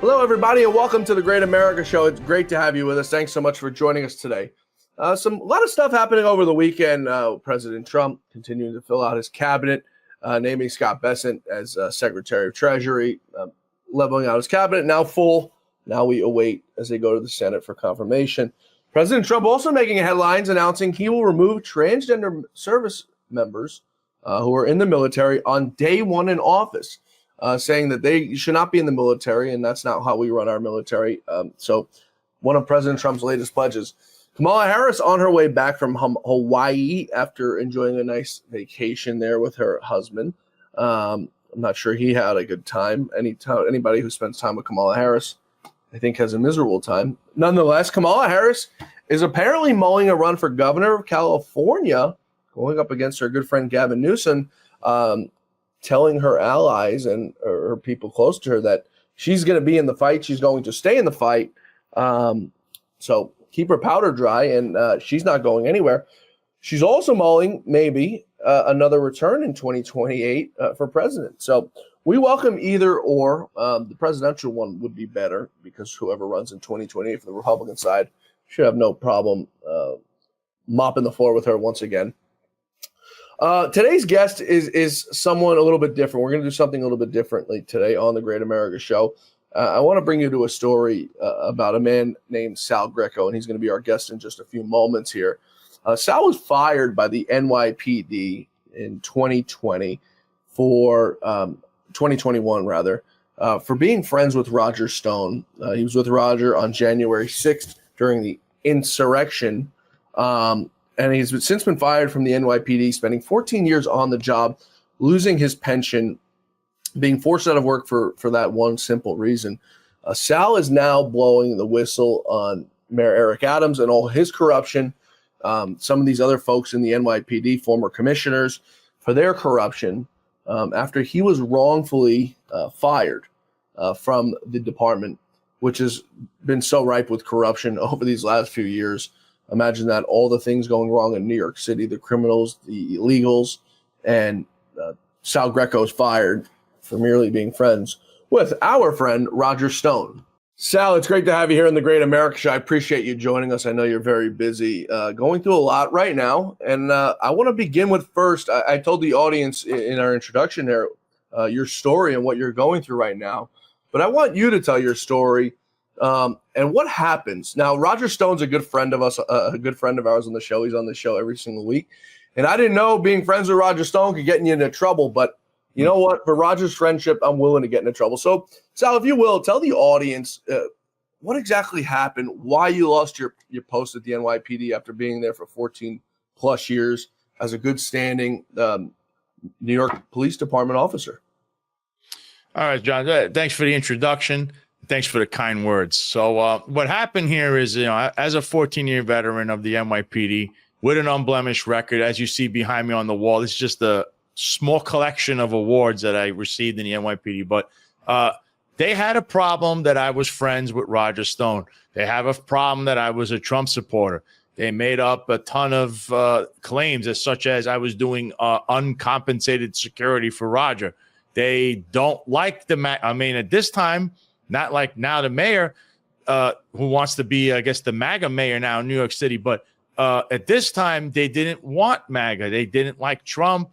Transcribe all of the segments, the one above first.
Hello, everybody, and welcome to the Great America Show. It's great to have you with us. Thanks so much for joining us today. A lot of stuff happening over the weekend. President Trump continuing to fill out his cabinet, naming Scott Bessent as Secretary of Treasury, leveling out his cabinet, now full. Now we await as they go to the Senate for confirmation. President Trump also making headlines, announcing he will remove transgender service members who are in the military on day one in office. Saying that they should not be in the military, and that's not how we run our military. So one of President Trump's latest pledges. Kamala Harris on her way back from Hawaii after enjoying a nice vacation there with her husband. I'm not sure he had a good time. Anybody who spends time with Kamala Harris, I think, has a miserable time. Nonetheless, Kamala Harris is apparently mulling a run for governor of California, going up against her good friend Gavin Newsom, telling her allies and her people close to her that she's going to be in the fight. She's going to stay in the fight. So keep her powder dry, and she's not going anywhere. She's also mulling maybe another return in 2028 for president. So we welcome either or. The presidential one would be better because whoever runs in 2028 for the Republican side should have no problem mopping the floor with her once again. Today's guest is someone a little bit different. We're going to do something a little bit differently today on the Great America Show. I want to bring you to a story about a man named Sal Greco, and he's going to be our guest in just a few moments here. Sal was fired by the NYPD in 2021 for being friends with Roger Stone. He was with Roger on January 6th during the insurrection. And he's since been fired from the NYPD, spending 14 years on the job, losing his pension, being forced out of work for that one simple reason. Sal is now blowing the whistle on Mayor Eric Adams and all his corruption. Some of these other folks in the NYPD, former commissioners, for their corruption after he was wrongfully fired from the department, which has been so ripe with corruption over these last few years. Imagine that, all the things going wrong in New York City, the criminals, the illegals, and Sal Greco is fired for merely being friends with our friend Roger Stone. Sal, it's great to have you here in the Great America Show. I appreciate you joining us. I know you're very busy, going through a lot right now. And I want to begin with first, I told the audience in our introduction there your story and what you're going through right now. But I want you to tell your story. And what happens now? Roger Stone's a good friend of us, a good friend of ours on the show. He's on the show every single week. And I didn't know being friends with Roger Stone could get you into trouble. But you know what? For Roger's friendship, I'm willing to get into trouble. So, Sal, if you will, tell the audience what exactly happened, why you lost your post at the NYPD after being there for 14 plus years as a good standing New York Police Department officer. All right, John, thanks for the introduction. Thanks for the kind words. So what happened here is, as a 14-year veteran of the NYPD with an unblemished record, as you see behind me on the wall, this is just a small collection of awards that I received in the NYPD. But they had a problem that I was friends with Roger Stone. They have a problem that I was a Trump supporter. They made up a ton of claims, such as I was doing uncompensated security for Roger. They don't like at this time, not like now the mayor who wants to be, I guess, the MAGA mayor now in New York City. But at this time, they didn't want MAGA. They didn't like Trump.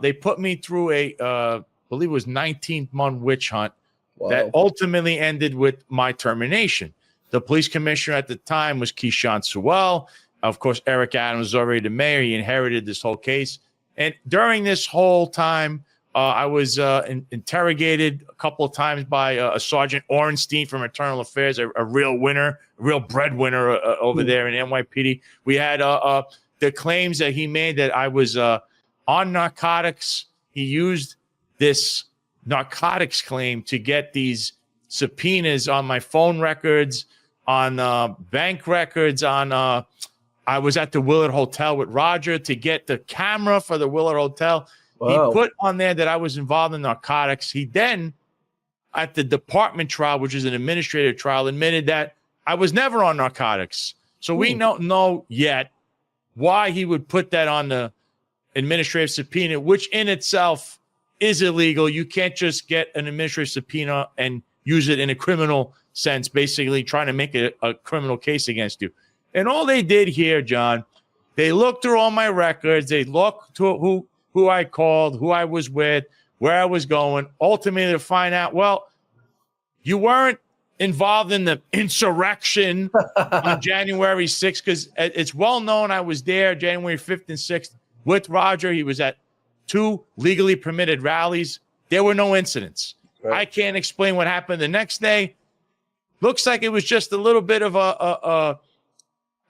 They put me through I believe it was 19-month witch hunt. Wow. That ultimately ended with my termination. The police commissioner at the time was Keyshawn Sewell. Of course, Eric Adams was already the mayor. He inherited this whole case. And during this whole time, I was interrogated a couple of times by a Sergeant Orenstein from Internal Affairs, a real winner, a real breadwinner over there in NYPD. We had the claims that he made that I was on narcotics. He used this narcotics claim to get these subpoenas on my phone records, on bank records, on I was at the Willard Hotel with Roger to get the camera for the Willard Hotel. Wow. He put on there that I was involved in narcotics. He then, at the department trial, which is an administrative trial, admitted that I was never on narcotics. So we don't know yet why he would put that on the administrative subpoena, which in itself is illegal. You can't just get an administrative subpoena and use it in a criminal sense, basically trying to make it a criminal case against you. And all they did here, John, they looked through all my records. They looked to who I called, who I was with, where I was going, ultimately to find out, well, you weren't involved in the insurrection on January 6th, because it's well known I was there January 5th and 6th with Roger. He was at 2 legally permitted rallies. There were no incidents. Right. I can't explain what happened the next day. Looks like it was just a little bit of how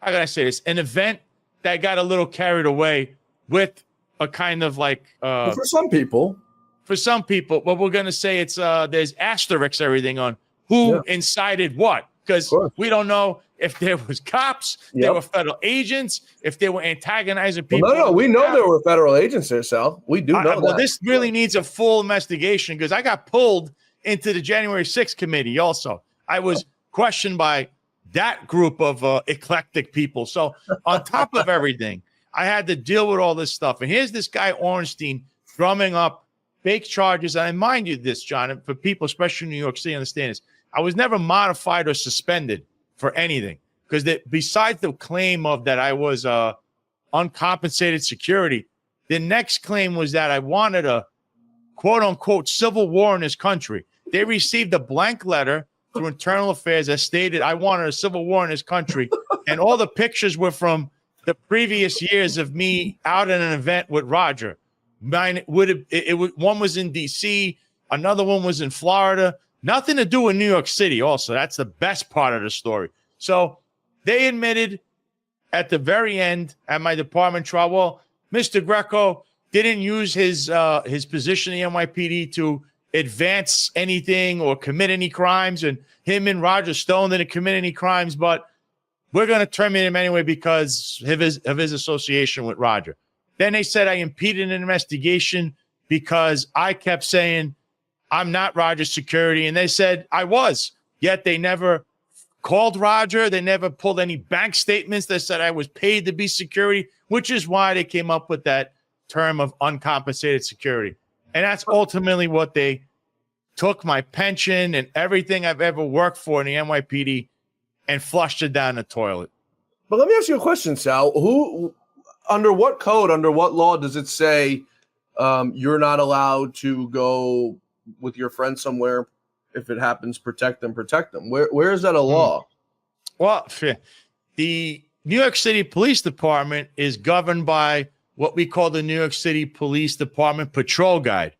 can I say this? An event that got a little carried away with a kind of like for some people. For some people, but we're going to say it's there's asterisks everything on who incited what, because we don't know if there was cops, there were federal agents, if they were antagonizing people. Well, no, we know there were federal agents there, Sal. We do know that. Well, this really needs a full investigation, because I got pulled into the January 6th committee also. I was questioned by that group of eclectic people. So on top of everything, I had to deal with all this stuff. And here's this guy, Ornstein, drumming up fake charges. And I mind you this, John, for people, especially in New York City, understand this. I was never modified or suspended for anything, because besides the claim of that I was uncompensated security, the next claim was that I wanted a quote-unquote civil war in this country. They received a blank letter through Internal Affairs that stated I wanted a civil war in this country, and all the pictures were from the previous years of me out at an event with Roger. One was in D.C., another one was in Florida. Nothing to do with New York City also. That's the best part of the story. So they admitted at the very end at my department trial, well, Mr. Greco didn't use his position in the NYPD to advance anything or commit any crimes, and him and Roger Stone didn't commit any crimes, but we're going to terminate him anyway because of his association with Roger. Then they said I impeded an investigation because I kept saying I'm not Roger's security, and they said I was, yet they never called Roger. They never pulled any bank statements that said I was paid to be security, which is why they came up with that term of uncompensated security. And that's ultimately what they took my pension and everything I've ever worked for in the NYPD and flushed it down the toilet. But let me ask you a question, Sal. Under what code, under what law does it say you're not allowed to go with your friend somewhere? If it happens, protect them. Where is that a law? Well, the New York City Police Department is governed by what we call the New York City Police Department Patrol Guide.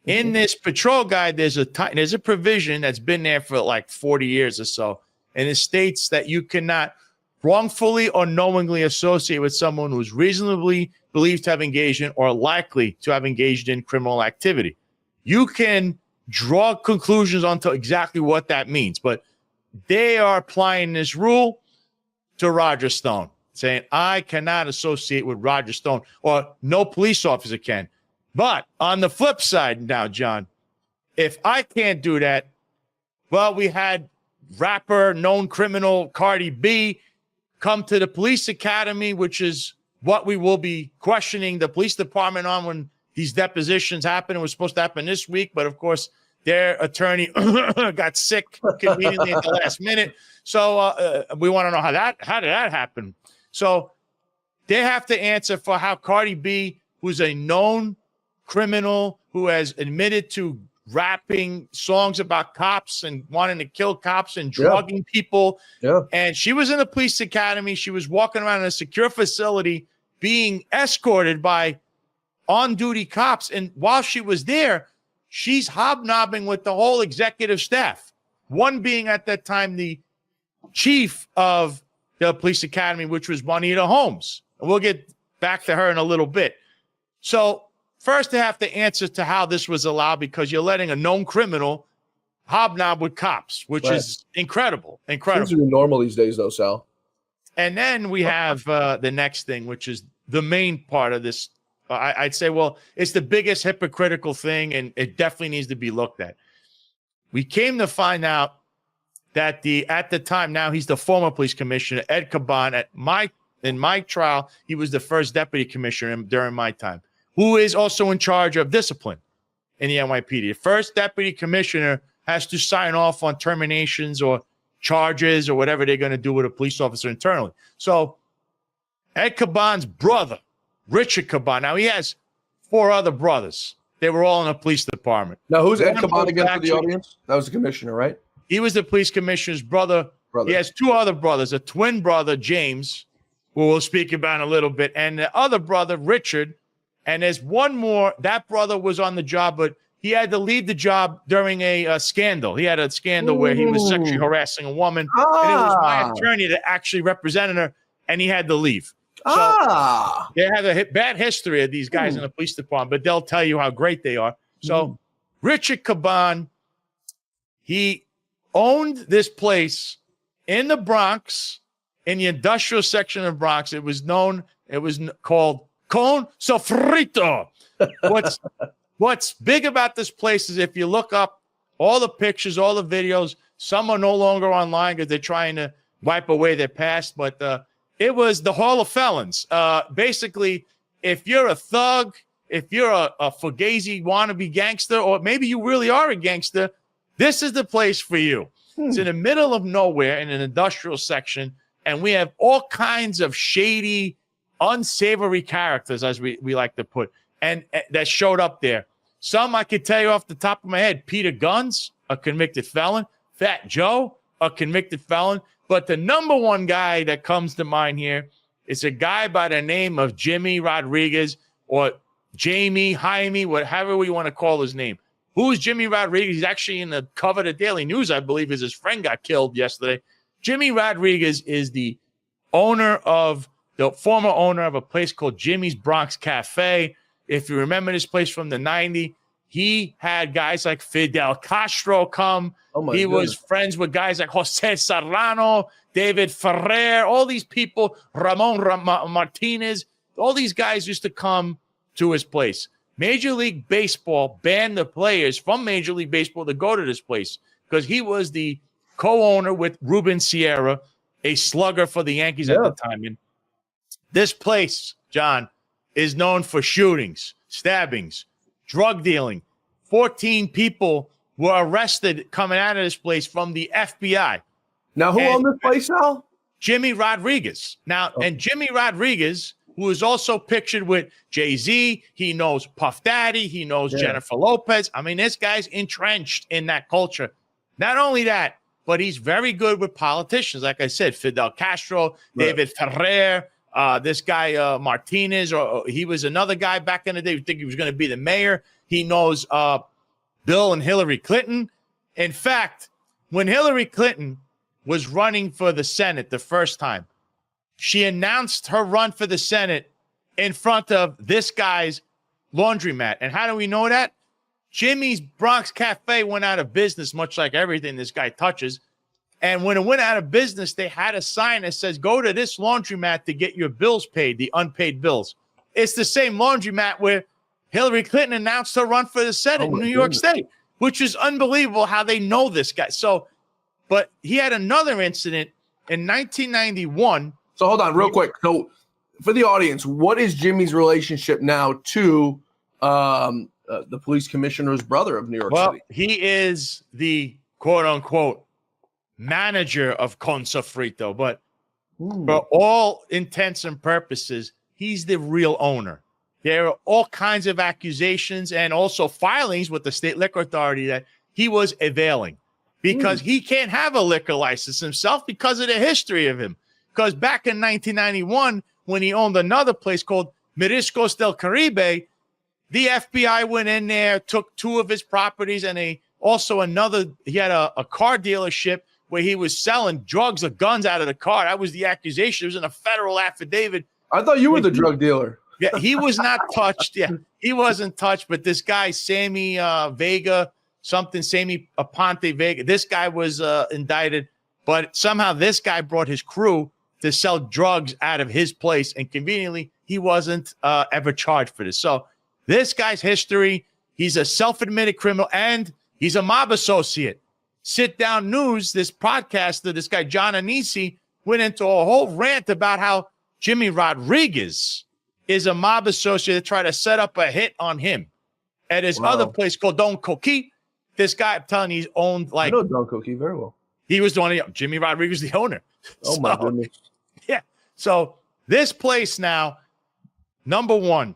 In this patrol guide, there's a provision that's been there for like 40 years or so, and it states that you cannot wrongfully or knowingly associate with someone who's reasonably believed to have engaged in or likely to have engaged in criminal activity. You can draw conclusions onto exactly what that means, but they are applying this rule to Roger Stone, saying I cannot associate with Roger Stone, or no police officer can. But on the flip side now, John, if I can't do that, well, we had rapper, known criminal Cardi B come to the police academy, which is what we will be questioning the police department on when these depositions happen. It was supposed to happen this week, but of course, their attorney got sick conveniently at the last minute. So we want to know how did that happen? So they have to answer for how Cardi B, who's a known criminal who has admitted to rapping songs about cops and wanting to kill cops and drugging people. Yeah. And she was in the police academy. She was walking around in a secure facility being escorted by on-duty cops. And while she was there, she's hobnobbing with the whole executive staff, one being at that time the chief of the police academy, which was Juanita Holmes. And we'll get back to her in a little bit. So first, they have to answer to how this was allowed, because you're letting a known criminal hobnob with cops, which is incredible. Incredible. Seems to be normal these days, though, Sal. And then we have the next thing, which is the main part of this. I'd say, well, it's the biggest hypocritical thing, and it definitely needs to be looked at. We came to find out that at the time, now he's the former police commissioner, Ed Caban. In my trial, he was the first deputy commissioner during my time. who is also in charge of discipline in the NYPD. The first deputy commissioner has to sign off on terminations or charges or whatever they're going to do with a police officer internally. So Ed Caban's brother, Richard Caban, now he has 4 other brothers. They were all in the police department. Now, who's Ed One Caban was again for the audience? That was the commissioner, right? He was the police commissioner's brother. He has 2 other brothers, a twin brother, James, who we'll speak about in a little bit, and the other brother, Richard. And there's one more. That brother was on the job, but he had to leave the job during a scandal. He had a scandal where he was sexually harassing a woman, and it was my attorney that actually represented her, and he had to leave. So they have a bad history of these guys in the police department, but they'll tell you how great they are. So Richard Caban, he owned this place in the Bronx, in the industrial section of Bronx. It was called Con Sofrito. What's big about this place is if you look up all the pictures, all the videos, some are no longer online because they're trying to wipe away their past, but it was the Hall of Felons. Basically, if you're a thug, if you're a fugazi wannabe gangster, or maybe you really are a gangster, this is the place for you. It's in the middle of nowhere in an industrial section, and we have all kinds of shady, unsavory characters, as we like to put, and that showed up there. Some I could tell you off the top of my head. Peter Guns, a convicted felon. Fat Joe, a convicted felon. But the number one guy that comes to mind here is a guy by the name of Jimmy Rodriguez, or Jamie, Jaime, whatever we want to call his name. Who is Jimmy Rodriguez? He's actually in the cover of the Daily News, I believe, as his friend got killed yesterday. Jimmy Rodriguez is the former owner of a place called Jimmy's Bronx Cafe. If you remember this place from the 90s, he had guys like Fidel Castro come. He was friends with guys like Jose Serrano, David Ferrer, all these people, Ramon Martinez. All these guys used to come to his place. Major League Baseball banned the players from Major League Baseball to go to this place because he was the co-owner with Ruben Sierra, a slugger for the Yankees at the time. And this place, John, is known for shootings, stabbings, drug dealing. 14 people were arrested coming out of this place from the FBI. Now, who owned this place, Sal? Jimmy Rodriguez. And Jimmy Rodriguez, who is also pictured with Jay-Z, he knows Puff Daddy, he knows Jennifer Lopez. I mean, this guy's entrenched in that culture. Not only that, but he's very good with politicians. Like I said, Fidel Castro, David Ferrer, this guy Martinez, or he was another guy back in the day who think he was going to be the mayor. He knows Bill and Hillary Clinton. In fact, when Hillary Clinton was running for the Senate the first time, she announced her run for the Senate in front of this guy's laundromat. And how do we know that? Jimmy's Bronx Cafe went out of business, much like everything this guy touches. And when it went out of business, they had a sign that says, go to this laundromat to get your bills paid, the unpaid bills. It's the same laundromat where Hillary Clinton announced her run for the Senate in New York State, which is unbelievable how they know this guy. So, but he had another incident in 1991. So hold on real quick. So for the audience, what is Jimmy's relationship now to the police commissioner's brother of New York City? He is the quote unquote manager of Con Sofrito, but for all intents and purposes, he's the real owner. There are all kinds of accusations and also filings with the state liquor authority that he was availing because he can't have a liquor license himself because of the history of him. Because back in 1991, when he owned another place called Mariscos del Caribe, the FBI went in there, took 2 of his properties, and he had a car dealership where he was selling drugs or guns out of the car. That was the accusation. It was in a federal affidavit. I thought you were the drug dealer. Yeah, he was not touched. Yeah, he wasn't touched. But this guy, Sammy Vega, Sammy Aponte Vega, this guy was indicted. But somehow this guy brought his crew to sell drugs out of his place. And conveniently, he wasn't ever charged for this. So this guy's history, he's a self-admitted criminal and he's a mob associate. Sit Down News, this podcaster, this guy, John Anisi, went into a whole rant about how Jimmy Rodriguez is a mob associate that tried to set up a hit on him at his other place called Don Coquille. This guy, I'm telling you, he's owned I know Don Coquille very well. He was the one. Jimmy Rodriguez, the owner. Oh my goodness. Yeah. So this place now, number one,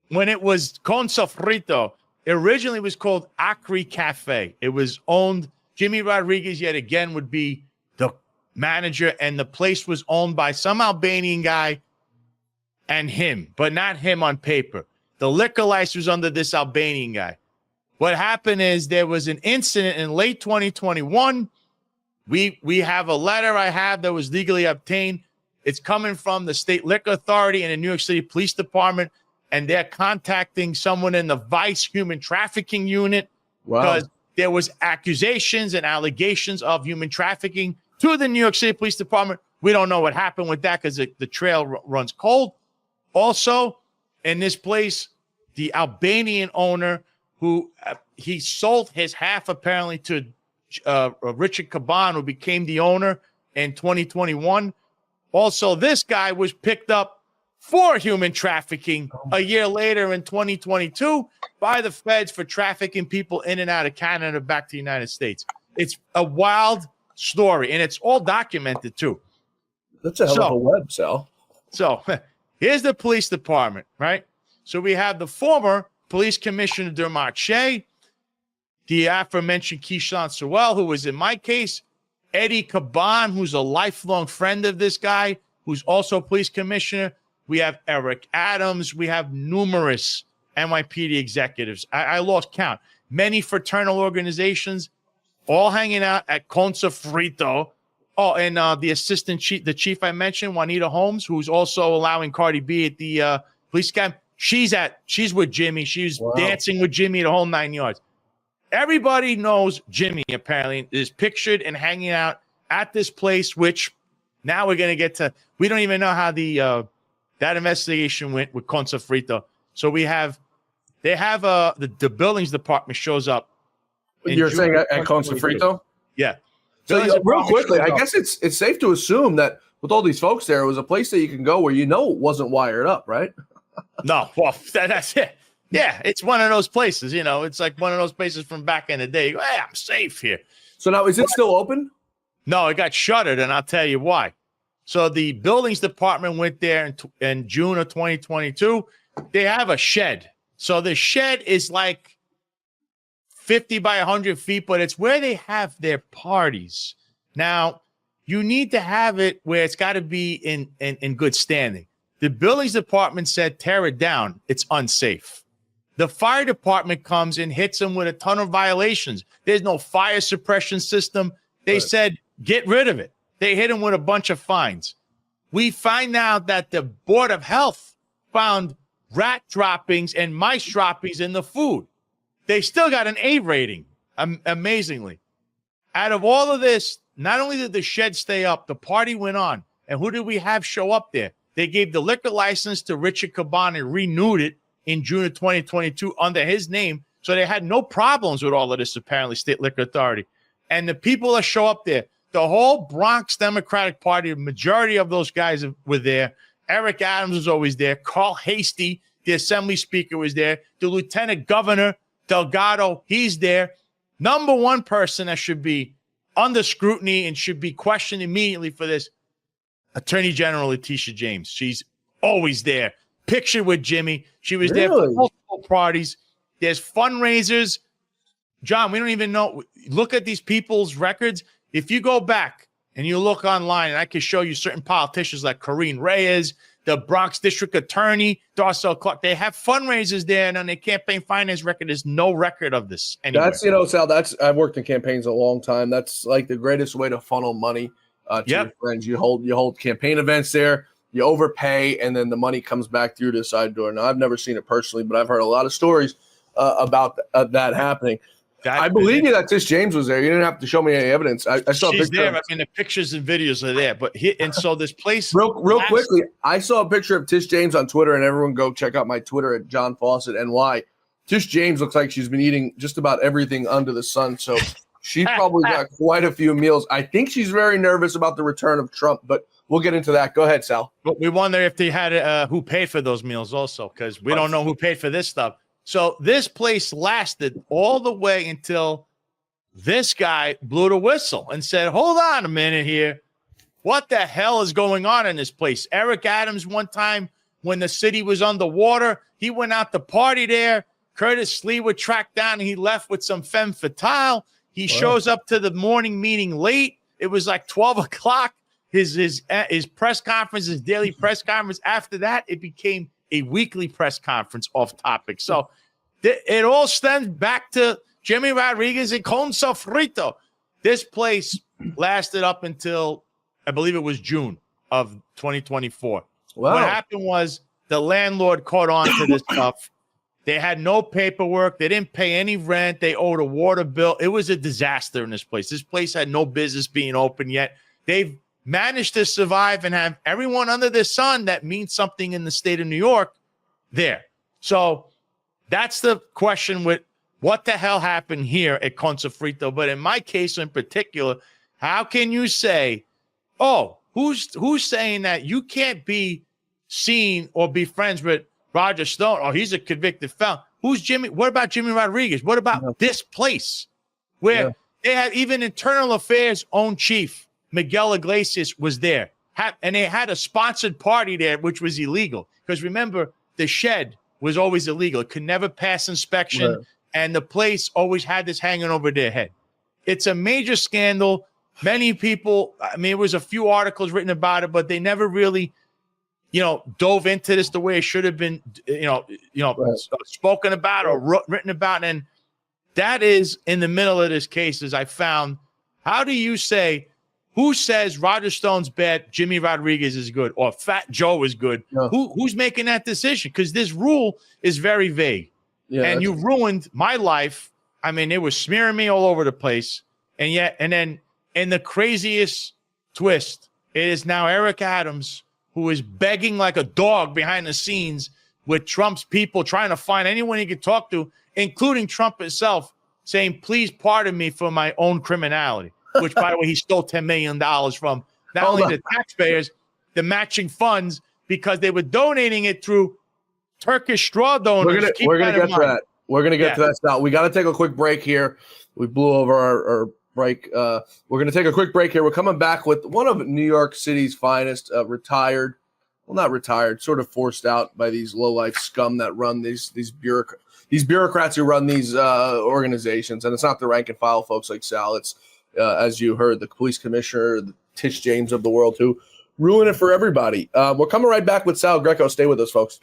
when it was Con Sofrito, it originally was called Acre Cafe. It was owned. Jimmy Rodriguez, yet again, would be the manager, and the place was owned by some Albanian guy and him, but not him on paper. The liquor license was under this Albanian guy. What happened is there was an incident in late 2021. We have a letter I have that was legally obtained. It's coming from the State Liquor Authority and the New York City Police Department, and they're contacting someone in the Vice Human Trafficking Unit because there was accusations and allegations of human trafficking to the New York City Police Department. We don't know what happened with that because the trail runs cold. Also, in this place, the Albanian owner who he sold his half apparently to Richard Caban, who became the owner in 2021. Also, this guy was picked up for human trafficking a year later in 2022 by the feds for trafficking people in and out of Canada back to the United States. It's a wild story, and it's all documented too. That's a hell of a web, Sal. So here's the police department, right? So we have the former Police Commissioner de Marche, the aforementioned Keyshawn Sewell, who was in my case, Eddie Caban, who's a lifelong friend of this guy, who's also police commissioner. We have Eric Adams. We have numerous NYPD executives. I lost count. Many fraternal organizations, all hanging out at Con Sofrito. Oh, and the assistant chief, the chief I mentioned, Juanita Holmes, who's also allowing Cardi B at the police camp. She's with Jimmy. She's dancing with Jimmy the whole 9 yards. Everybody knows Jimmy, apparently, is pictured and hanging out at this place, which now we're going to get to. We don't even know how that investigation went with Con Sofrito. So they have the buildings department shows up. You're saying at Con Sofrito? Yeah. So real quickly, I guess it's safe to assume that with all these folks there, it was a place that you can go where it wasn't wired up, right? No, well, that's it. Yeah, it's one of those places, it's like one of those places from back in the day. You go, hey, I'm safe here. So now, is it still open? No, it got shuttered, and I'll tell you why. So the buildings department went there in June of 2022. They have a shed. So the shed is like 50 by 100 feet, but it's where they have their parties. Now, you need to have it where it's got to be in good standing. The buildings department said, tear it down. It's unsafe. The fire department comes and hits them with a ton of violations. There's no fire suppression system. They said, get rid of it. They hit them with a bunch of fines. We find out that the Board of Health found rat droppings and mice droppings in the food. They still got an A rating, amazingly. Out of all of this, not only did the shed stay up, the party went on. And who did we have show up there? They gave the liquor license to Richard Caban and renewed it in June of 2022 under his name. So they had no problems with all of this, apparently, State Liquor Authority. And the people that show up there, the whole Bronx Democratic Party, the majority of those guys were there. Eric Adams was always there. Carl Hasty, the assembly speaker, was there. The lieutenant governor, Delgado, he's there. Number one person that should be under scrutiny and should be questioned immediately for this, Attorney General Letitia James. She's always there. Pictured with Jimmy. She was there for multiple parties. There's fundraisers. John, we don't even know. Look at these people's records. If you go back and you look online, and I can show you certain politicians like Corrine Reyes, the Bronx District Attorney, Darcel Clark, they have fundraisers there, and on their campaign finance record, there's no record of this anywhere. Sal, I've worked in campaigns a long time. That's like the greatest way to funnel money to your friends. You hold campaign events there, you overpay, and then the money comes back through the side door. Now, I've never seen it personally, but I've heard a lot of stories about that happening. I believe you that Tish James was there. You didn't have to show me any evidence. I saw She's a picture. There. I mean, the pictures and videos are there. But so this place. Real quickly, I saw a picture of Tish James on Twitter, and everyone go check out my Twitter at John Fawcett NY. Tish James looks like she's been eating just about everything under the sun. So She probably got quite a few meals. I think she's very nervous about the return of Trump, but we'll get into that. Go ahead, Sal. But we wonder if they had who paid for those meals also, because we don't know who paid for this stuff. So this place lasted all the way until this guy blew the whistle and said, hold on a minute here. What the hell is going on in this place? Eric Adams, one time when the city was underwater, he went out to party there. Curtis Lee was tracked down and he left with some femme fatale. He shows up to the morning meeting late. It was like 12 o'clock. His press conference, his daily press conference. After that, it became a weekly press conference off topic. So it all stems back to Jimmy Rodriguez and Con Sofrito. This place lasted up until, I believe it was June of 2024. Wow. What happened was the landlord caught on to this stuff. They had no paperwork. They didn't pay any rent. They owed a water bill. It was a disaster in this place. This place had no business being open yet. They've managed to survive and have everyone under the sun that means something in the state of New York there. So that's the question with what the hell happened here at Con Sofrito. But in my case in particular, how can you say, oh, who's saying that you can't be seen or be friends with Roger Stone? Oh, he's a convicted felon. Who's Jimmy? What about Jimmy Rodriguez? What about this place where they had even internal affairs own chief, Miguel Iglesias, was there. And they had a sponsored party there, which was illegal. Because remember, the shed was always illegal. It could never pass inspection. Right. And the place always had this hanging over their head. It's a major scandal. Many people, I mean, it was a few articles written about it, but they never really, dove into this the way it should have been, right. Spoken about or written about. And that is in the middle of this case, as I found. How do you say, who says Roger Stone's bad, Jimmy Rodriguez is good, or Fat Joe is good? Yeah. Who's making that decision? Because this rule is very vague. Yeah, and you ruined my life. I mean, it was smearing me all over the place. And then in the craziest twist, it is now Eric Adams who is begging like a dog behind the scenes with Trump's people, trying to find anyone he could talk to, including Trump himself, saying, please pardon me for my own criminality, which, by the way, he stole $10 million from not only the taxpayers, the matching funds, because they were donating it through Turkish straw donors. We're gonna get to that. We're gonna get to that now. We got to take a quick break here. We blew over our break. We're gonna take a quick break here. We're coming back with one of New York City's finest, retired, well, not retired, sort of forced out by these low-life scum that run these bureaucrats who run these organizations. And it's not the rank and file folks like Sal. It's as you heard, the police commissioner, the Tish James of the world, who ruin it for everybody. We're coming right back with Sal Greco. Stay with us, folks.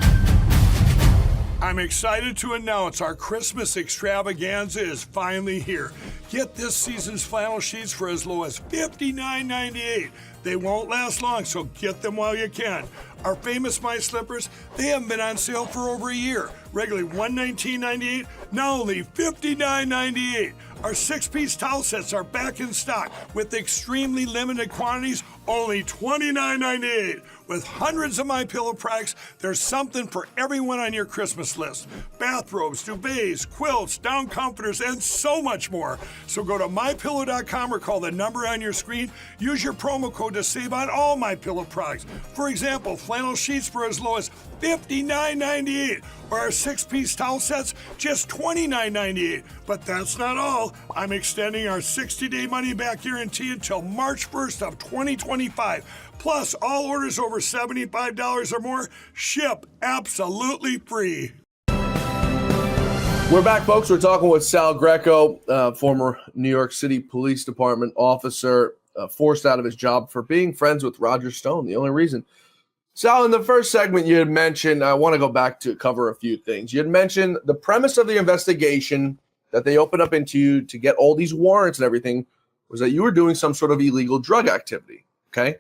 I'm excited to announce our Christmas extravaganza is finally here. Get this season's flannel sheets for as low as $59.98. They won't last long, so get them while you can. Our famous My Slippers, they haven't been on sale for over a year. Regularly $119.98, now only $59.98. Our 6-piece towel sets are back in stock with extremely limited quantities, only $29.98. With hundreds of MyPillow products, there's something for everyone on your Christmas list. Bathrobes, duvets, quilts, down comforters, and so much more. So go to MyPillow.com or call the number on your screen. Use your promo code to save on all MyPillow products. For example, flannel sheets for as low as $59.98, or our 6-piece towel sets, just $29.98. But that's not all. I'm extending our 60-day money-back guarantee until March 1st of 2025. Plus, all orders over $75 or more ship absolutely free. We're back, folks. We're talking with Sal Greco, former New York City Police Department officer, forced out of his job for being friends with Roger Stone. The only reason. Sal, in the first segment, you had mentioned, I want to go back to cover a few things. You had mentioned the premise of the investigation that they opened up into you to get all these warrants and everything was that you were doing some sort of illegal drug activity. Okay.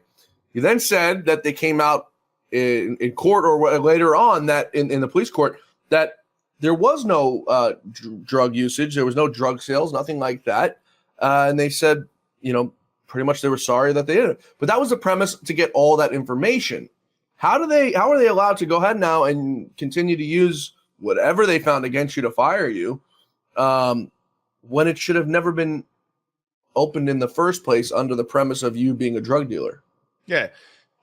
You then said that they came out in court or later on that in the police court that there was no drug usage. There was no drug sales, nothing like that. And they said, pretty much they were sorry that they did it. But that was the premise, to get all that information. How are they allowed to go ahead now and continue to use whatever they found against you to fire you when it should have never been opened in the first place under the premise of you being a drug dealer. Yeah.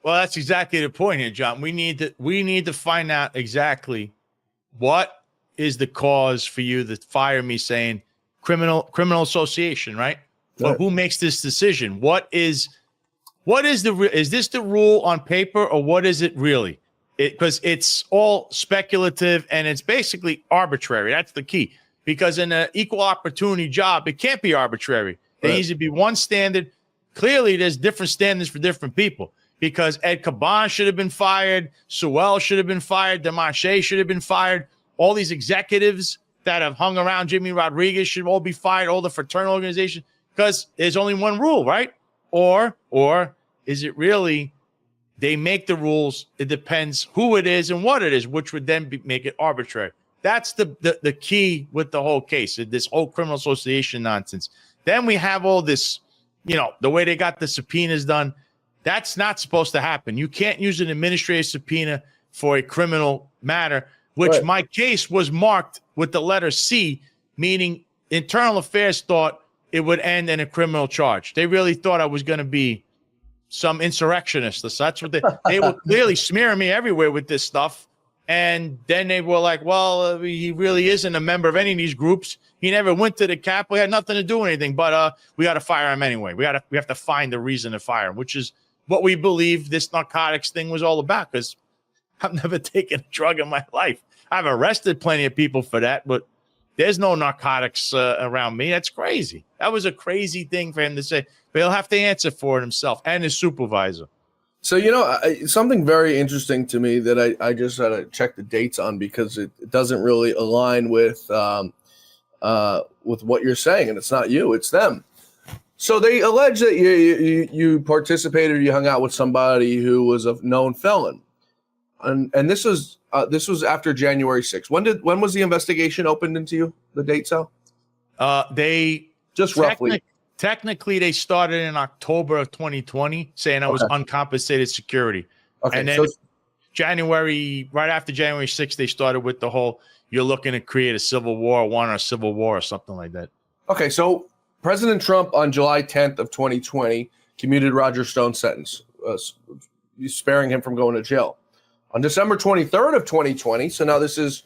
Well, that's exactly the point here, John. We need to find out exactly what is the cause for you to fire me, saying criminal association, right? Well, who makes this decision? Is this the rule on paper, or what is it really? Because it's all speculative and it's basically arbitrary. That's the key. Because in an equal opportunity job, it can't be arbitrary. There needs to be one standard. Clearly, there's different standards for different people. Because Ed Caban should have been fired, Sewell should have been fired, DeMarche should have been fired. All these executives that have hung around Jimmy Rodriguez should all be fired, all the fraternal organizations, because there's only one rule, right? Or is it really they make the rules, it depends who it is and what it is, which would then make it arbitrary. That's the key with the whole case, this whole criminal association nonsense. Then we have all this, the way they got the subpoenas done. That's not supposed to happen. You can't use an administrative subpoena for a criminal matter, which my case was marked with the letter C, meaning Internal Affairs thought it would end in a criminal charge. They really thought I was going to be some insurrectionist. That's what they were clearly smearing me everywhere with this stuff. And then they were like, well, he really isn't a member of any of these groups. He never went to the Capitol. He had nothing to do with anything, but we got to fire him anyway. We have to find a reason to fire him, which is what we believe this narcotics thing was all about, because I've never taken a drug in my life. I've arrested plenty of people for that, but there's no narcotics around me. That's crazy. That was a crazy thing for him to say, but he'll have to answer for it himself and his supervisor. So, something very interesting to me that I just had to check the dates on, because it doesn't really align with what you're saying, and it's not you, it's them. So they allege that you participated, you hung out with somebody who was a known felon, and this was after January 6th. When was the investigation opened into you? The date, Sal? They just roughly. Technically, they started in October of 2020, saying I was uncompensated security. Okay, and then January, right after January 6th, they started with the whole, you're looking to create a civil war, a civil war, or something like that. Okay, so President Trump on July 10th of 2020 commuted Roger Stone's sentence, sparing him from going to jail. On December 23rd of 2020, so now this is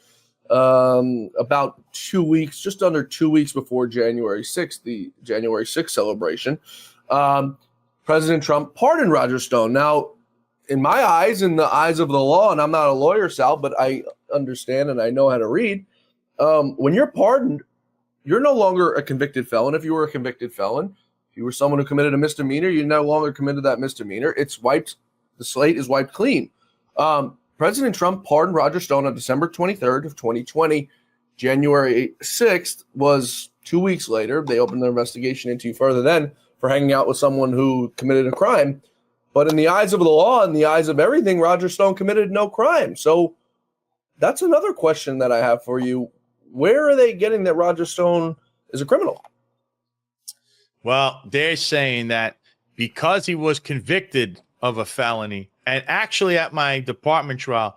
about 2 weeks, just under 2 weeks before January 6th, the January 6th celebration, President Trump pardoned Roger Stone. Now, in my eyes, in the eyes of the law, and I'm not a lawyer, Sal, but I understand and I know how to read, when you're pardoned, you're no longer a convicted felon. If you were a convicted felon, if you were someone who committed a misdemeanor, you no longer committed that misdemeanor. It's wiped. The slate is wiped clean. President Trump pardoned Roger Stone on December 23rd of 2020. January 6th was 2 weeks later. They opened their investigation into you further then for hanging out with someone who committed a crime. But in the eyes of the law, in the eyes of everything, Roger Stone committed no crime. So that's another question that I have for you. Where are they getting that Roger Stone is a criminal? Well, they're saying that because he was convicted of a felony, and actually at my department trial,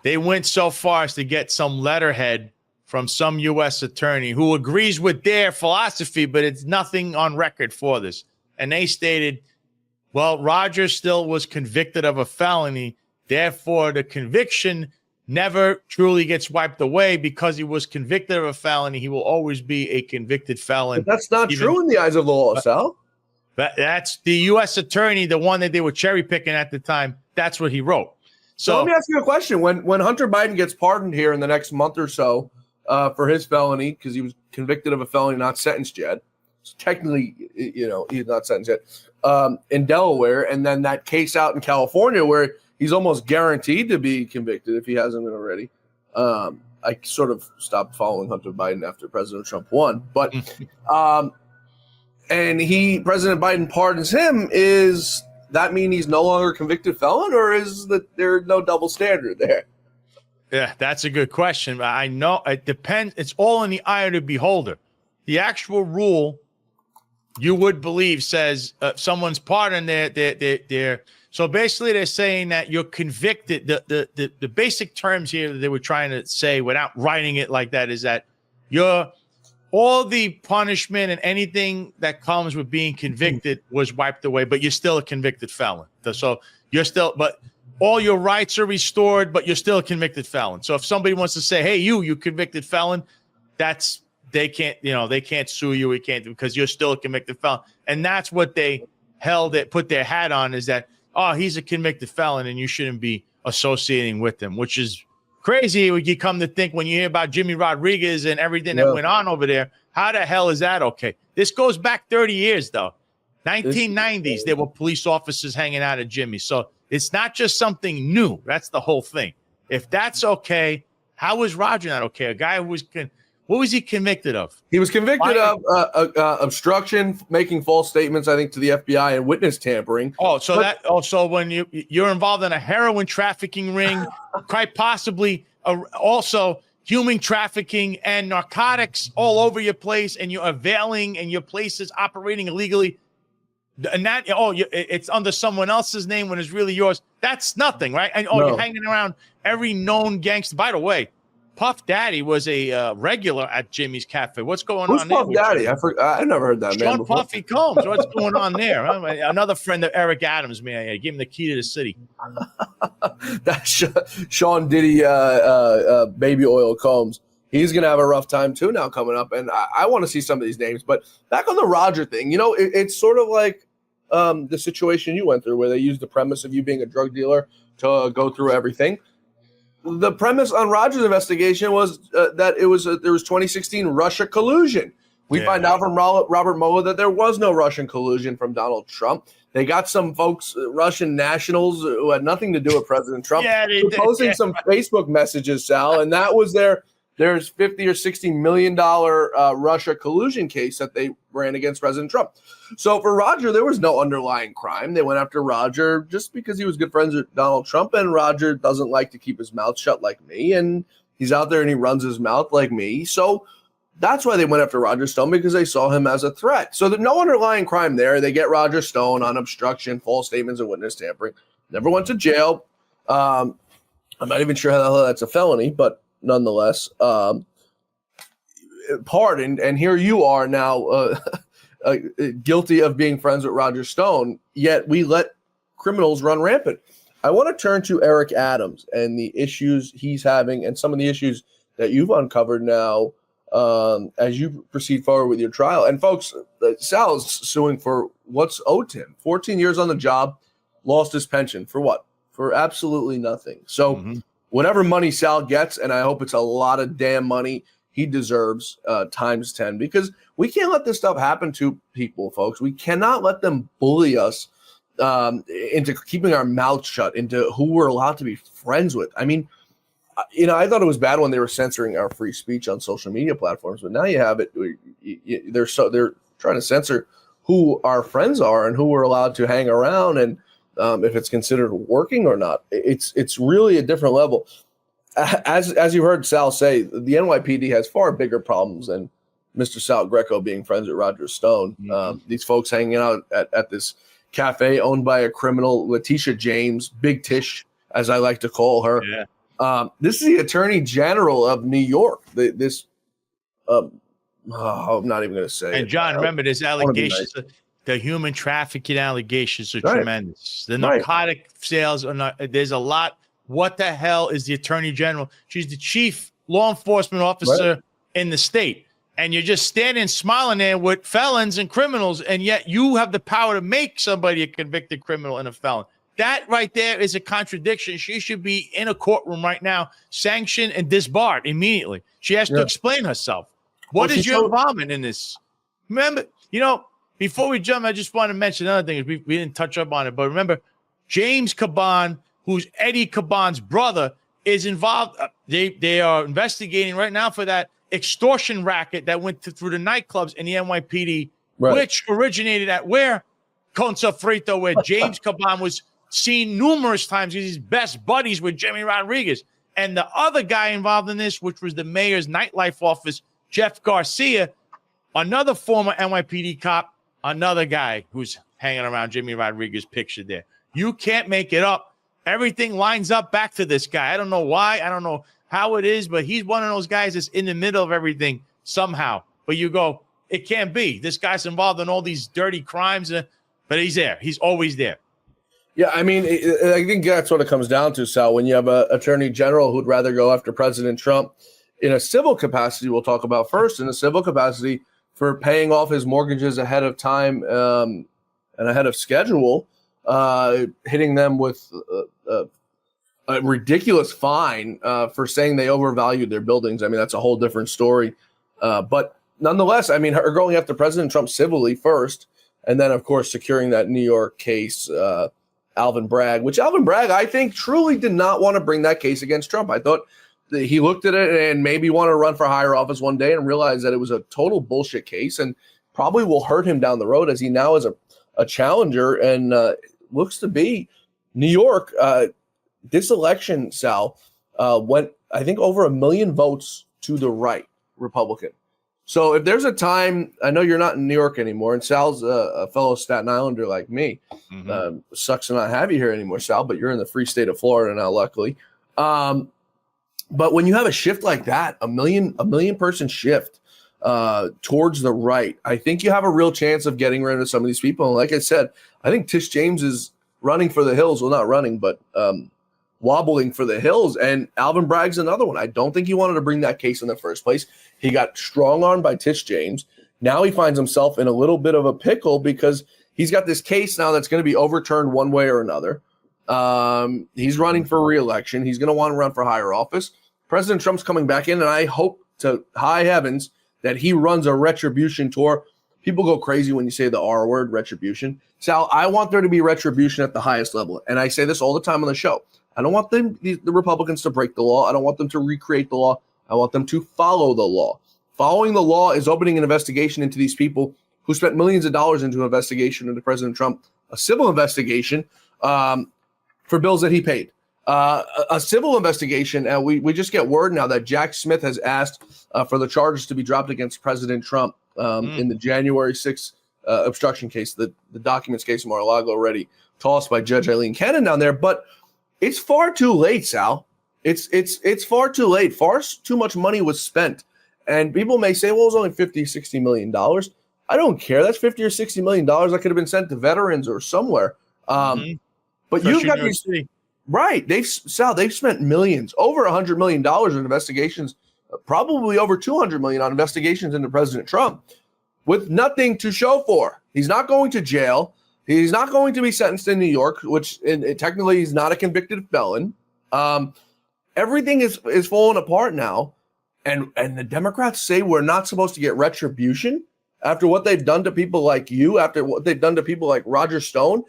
they went so far as to get some letterhead from some U.S. attorney who agrees with their philosophy, but it's nothing on record for this. And they stated, well, Roger still was convicted of a felony. Therefore, the conviction never truly gets wiped away. Because he was convicted of a felony, he will always be a convicted felon. But that's not true in the eyes of the law, Sal. That's the U.S. attorney, the one that they were cherry picking at the time. That's what he wrote. So let me ask you a question. When Hunter Biden gets pardoned here in the next month or so for his felony, because he was convicted of a felony, not sentenced yet. So technically, he's not sentenced yet in Delaware. And then that case out in California where he's almost guaranteed to be convicted if he hasn't been already. I sort of stopped following Hunter Biden after President Trump won. But and President Biden pardons him, is that mean he's no longer a convicted felon, or is that there no double standard there? Yeah, that's a good question. I know it depends. It's all in the eye of the beholder. The actual rule, you would believe, says someone's pardoned, they're so basically they're saying that you're convicted. The basic terms here that they were trying to say without writing it like that is that you're all the punishment and anything that comes with being convicted was wiped away, but you're still a convicted felon. So you're still, but all your rights are restored, but you're still a convicted felon. So if somebody wants to say, hey, you convicted felon, they can't sue you. We can't, because you're still a convicted felon. And that's what they put their hat on, is that, oh, he's a convicted felon and you shouldn't be associating with him, which is crazy. When you come to think, when you hear about Jimmy Rodriguez and everything that went on over there, how the hell is that okay? This goes back 30 years, though. 1990s, there were police officers hanging out at Jimmy's. So it's not just something new. That's the whole thing. If that's okay, how was Roger not okay? A guy who was what was he convicted of? He was convicted of obstruction, making false statements, I think, to the FBI, and witness tampering. Oh, so when you're involved in a heroin trafficking ring, quite possibly also human trafficking and narcotics all over your place, and you're availing, and your place is operating illegally, and that it's under someone else's name when it's really yours. That's nothing, right? And you're hanging around every known gangster. By the way, Puff Daddy was a regular at Jimmy's Cafe. What's going on there? Who's Puff Daddy? I never heard that man before. Puffy Combs. What's going on there? Another friend of Eric Adams, man. I gave him the key to the city. That's Sean Diddy, Baby Oil Combs. He's going to have a rough time, too, now coming up. And I want to see some of these names. But back on the Roger thing, it's sort of like the situation you went through, where they used the premise of you being a drug dealer to go through everything. The premise on Roger's investigation was that there was 2016 Russia collusion. We find out from Robert Mueller that there was no Russian collusion from Donald Trump. They got some folks, Russian nationals, who had nothing to do with President Trump, posting some Facebook messages, Sal, and that was there's $50 or $60 million Russia collusion case that they ran against President Trump. So for Roger, there was no underlying crime. They went after Roger just because he was good friends with Donald Trump, and Roger doesn't like to keep his mouth shut like me, and he's out there and he runs his mouth like me. So that's why they went after Roger Stone, because they saw him as a threat. So there's no underlying crime there. They get Roger Stone on obstruction, false statements, and witness tampering. Never went to jail. I'm not even sure how the hell that's a felony, but nonetheless, pardoned, and here you are now guilty of being friends with Roger Stone, yet we let criminals run rampant. I want to turn to Eric Adams and the issues he's having and some of the issues that you've uncovered now as you proceed forward with your trial. And folks, Sal's suing for what's owed to him. 14 years on the job, lost his pension. For what? For absolutely nothing. So whatever money Sal gets, and I hope it's a lot of damn money, he deserves times 10, because we can't let this stuff happen to people, folks. We cannot let them bully us into keeping our mouths shut, into who we're allowed to be friends with. I mean, I thought it was bad when they were censoring our free speech on social media platforms, but now you have it. They're trying to censor who our friends are and who we're allowed to hang around, and if it's considered working or not. It's really a different level. As you heard Sal say, the NYPD has far bigger problems than Mr. Sal Greco being friends with Roger Stone. These folks hanging out at this cafe owned by a criminal, Letitia James, Big Tish, as I like to call her. This is the Attorney General of New York. I'm not even going to say. And John, remember, there's allegations. The human trafficking allegations are tremendous. The narcotic sales are not. There's a lot. What the hell is the Attorney General? She's the chief law enforcement officer in the state. And you're just standing smiling there with felons and criminals, and yet you have the power to make somebody a convicted criminal and a felon. That right there is a contradiction. She should be in a courtroom right now, sanctioned and disbarred immediately. She has to explain herself. What is your involvement in this? Remember, before we jump, I just want to mention another thing. We didn't touch up on it, but remember, James Caban, who's Eddie Caban's brother, is involved. They are investigating right now for that extortion racket that went through the nightclubs in the NYPD, which originated at where? Concha Frito, where James Caban was seen numerous times. He's best buddies with Jimmy Rodriguez. And the other guy involved in this, which was the mayor's nightlife office, Jeff Garcia, another former NYPD cop, another guy who's hanging around Jimmy Rodriguez pictured there. You can't make it up. Everything lines up back to this guy. I don't know why. I don't know how it is, but he's one of those guys that's in the middle of everything somehow. but you go, it can't be. This guy's involved in all these dirty crimes, but he's there. He's always there. Yeah, I mean, I think that's what it comes down to, Sal. When you have an attorney general who'd rather go after President Trump in a civil capacity, we'll talk about first, in a civil capacity for paying off his mortgages ahead of time and ahead of schedule, hitting them with a ridiculous fine for saying they overvalued their buildings. I mean, that's a whole different story. But nonetheless, I mean, her going after President Trump civilly first, and then, of course, securing that New York case, Alvin Bragg, which Alvin Bragg, I think, truly did not want to bring that case against Trump. I thought that he looked at it and maybe wanted to run for higher office one day and realized that it was a total bullshit case and probably will hurt him down the road, as he now is a challenger and looks to be New York. This election, Sal, went, I think, over 1 million votes to the right, Republican. So if there's a time, I know you're not in New York anymore, and Sal's a fellow Staten Islander like me. Sucks to not have you here anymore, Sal, but you're in the free state of Florida now, luckily. But when you have a shift like that, a million person shift towards the right, I think you have a real chance of getting rid of some of these people. And like I said, I think Tish James is running for the hills. Well, not running, but wobbling for the hills. And Alvin Bragg's another one. I don't think he wanted to bring that case in the first place. He got strong-armed by Tish James. Now he finds himself in a little bit of a pickle because he's got this case now that's going to be overturned one way or another. He's running for re-election. He's going to want to run for higher office. President Trump's coming back in, and I hope to high heavens that he runs a retribution tour. People go crazy when you say the R word, retribution. Sal, I want there to be retribution at the highest level. And I say this all the time on the show. I don't want the Republicans to break the law. I don't want them to recreate the law. I want them to follow the law. Following the law is opening an investigation into these people who spent millions of dollars into an investigation into President Trump, a civil investigation for bills that he paid. A civil investigation, and we just get word now that Jack Smith has asked for the charges to be dropped against President Trump in the January 6th obstruction case, the documents case in Mar-a-Lago, already tossed by Judge Eileen Cannon down there. But it's far too late, Sal. It's far too late. Far too much money was spent. And people may say, well, it was only $50-60 million. I don't care. That's $50 or $60 million that could have been sent to veterans or somewhere. But especially you've got these right. They've spent millions, over $100 million in investigations, probably over $200 million on investigations into President Trump, with nothing to show for. He's not going to jail. He's not going to be sentenced in New York, which technically he's not a convicted felon. Everything is falling apart now. And the Democrats say we're not supposed to get retribution after what they've done to people like you, after what they've done to people like Roger Stone,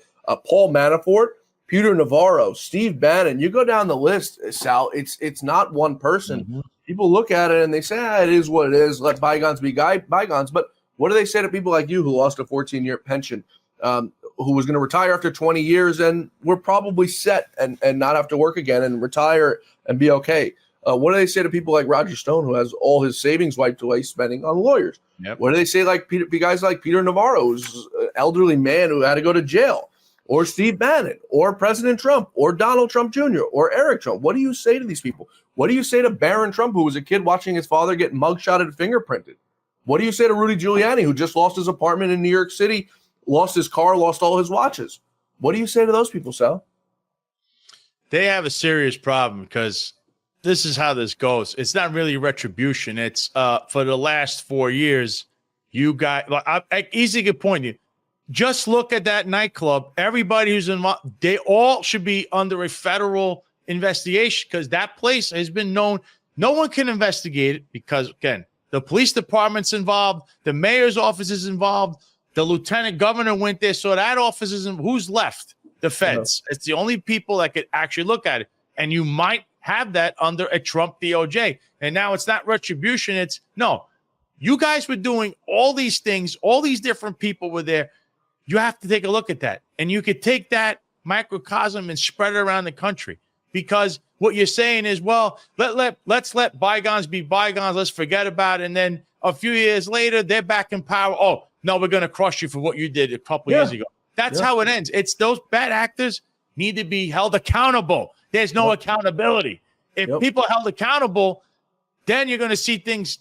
Paul Manafort, Peter Navarro, Steve Bannon. You go down the list, Sal, it's not one person. People look at it and they say, it is what it is. Let bygones be bygones. But what do they say to people like you who lost a 14-year pension, who was going to retire after 20 years and we're probably set and not have to work again and retire and be okay? What do they say to people like Roger Stone, who has all his savings wiped away spending on lawyers? What do they say like guys like Peter Navarro, who's an elderly man who had to go to jail, or Steve Bannon, or President Trump, or Donald Trump Jr., or Eric Trump? What do you say to these people? What do you say to Barron Trump, who was a kid watching his father get mugshotted and fingerprinted? What do you say to Rudy Giuliani, who just lost his apartment in New York City, lost his car, lost all his watches? What do you say to those people, Sal? They have a serious problem because this is how this goes. It's not really retribution. It's for the last 4 years, you got easy to point you. Just look at that nightclub. Everybody who's involved, they all should be under a federal investigation because that place has been known. No one can investigate it because, again, the police department's involved, the mayor's office is involved, the lieutenant governor went there, so that office is who's left? The feds. It's the only people that could actually look at it, and you might have that under a Trump DOJ. And now it's not retribution. It's no, you guys were doing all these things. All these different people were there. You have to take a look at that. And you could take that microcosm and spread it around the country because what you're saying is, well, let's let bygones be bygones. Let's forget about it. And then a few years later, they're back in power. Oh, no, we're going to crush you for what you did a couple years ago. That's how it ends. It's those bad actors need to be held accountable. There's no accountability. If people are held accountable, then you're going to see things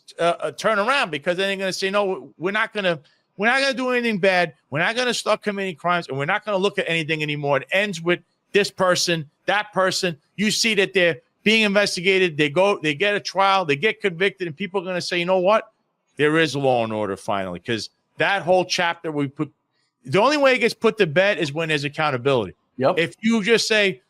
turn around, because then they're going to say, no, we're not going to do anything bad. We're not going to start committing crimes, and we're not going to look at anything anymore. It ends with this person, that person. You see that they're being investigated. They get a trial, they get convicted, and people are going to say, you know what? There is law and order finally, because that whole chapter the only way it gets put to bed is when there's accountability. Yep. If you just say,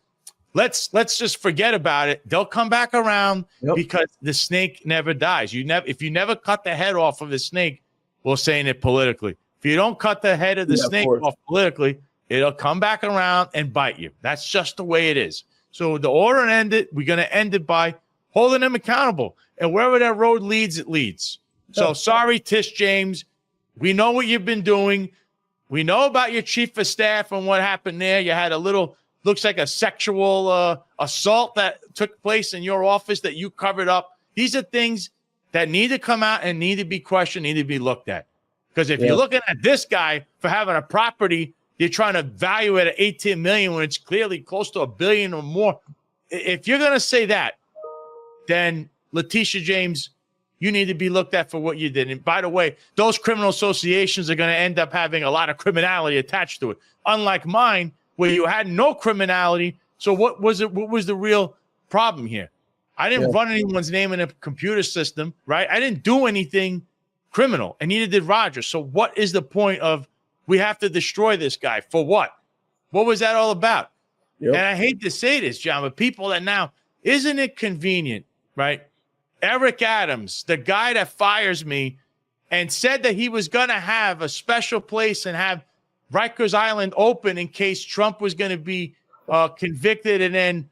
let's just forget about it, they'll come back around, because the snake never dies. If you never cut the head off of the snake, we're saying it politically. If you don't cut the head of the snake off politically, it'll come back around and bite you. That's just the way it is. So the order ended. We're going to end it by holding them accountable. And wherever that road leads, it leads. So sorry, Tish James. We know what you've been doing. We know about your chief of staff and what happened there. You had looks like a sexual assault that took place in your office that you covered up. These are things that need to come out and need to be questioned, need to be looked at. Because if you're looking at this guy for having a property, you're trying to value it at $18 million when it's clearly close to $1 billion or more. If you're going to say that, then Letitia James, you need to be looked at for what you did. And by the way, those criminal associations are going to end up having a lot of criminality attached to it. Unlike mine, where you had no criminality. So what was the real problem here? I didn't run anyone's name in a computer system, right? I didn't do anything criminal, and neither did Roger. So what is the point of we have to destroy this guy for what? What was that all about? And I hate to say this, John, but people that now, isn't it convenient, right? Eric Adams, the guy that fires me and said that he was going to have a special place and have Rikers Island open in case Trump was going to be convicted and then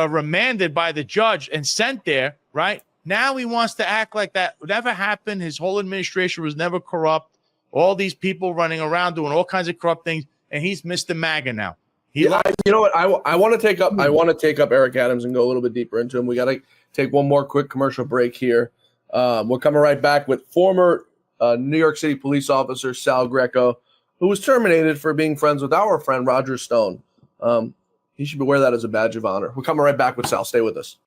remanded by the judge and sent there, right? Now he wants to act like that never happened. His whole administration was never corrupt. All these people running around doing all kinds of corrupt things, and he's Mr. MAGA now. You know what? I want to take up Eric Adams and go a little bit deeper into him. We got to take one more quick commercial break here. We're coming right back with former New York City police officer Sal Greco, who was terminated for being friends with our friend Roger Stone. He should wear that as a badge of honor. We're coming right back with Sal. Stay with us.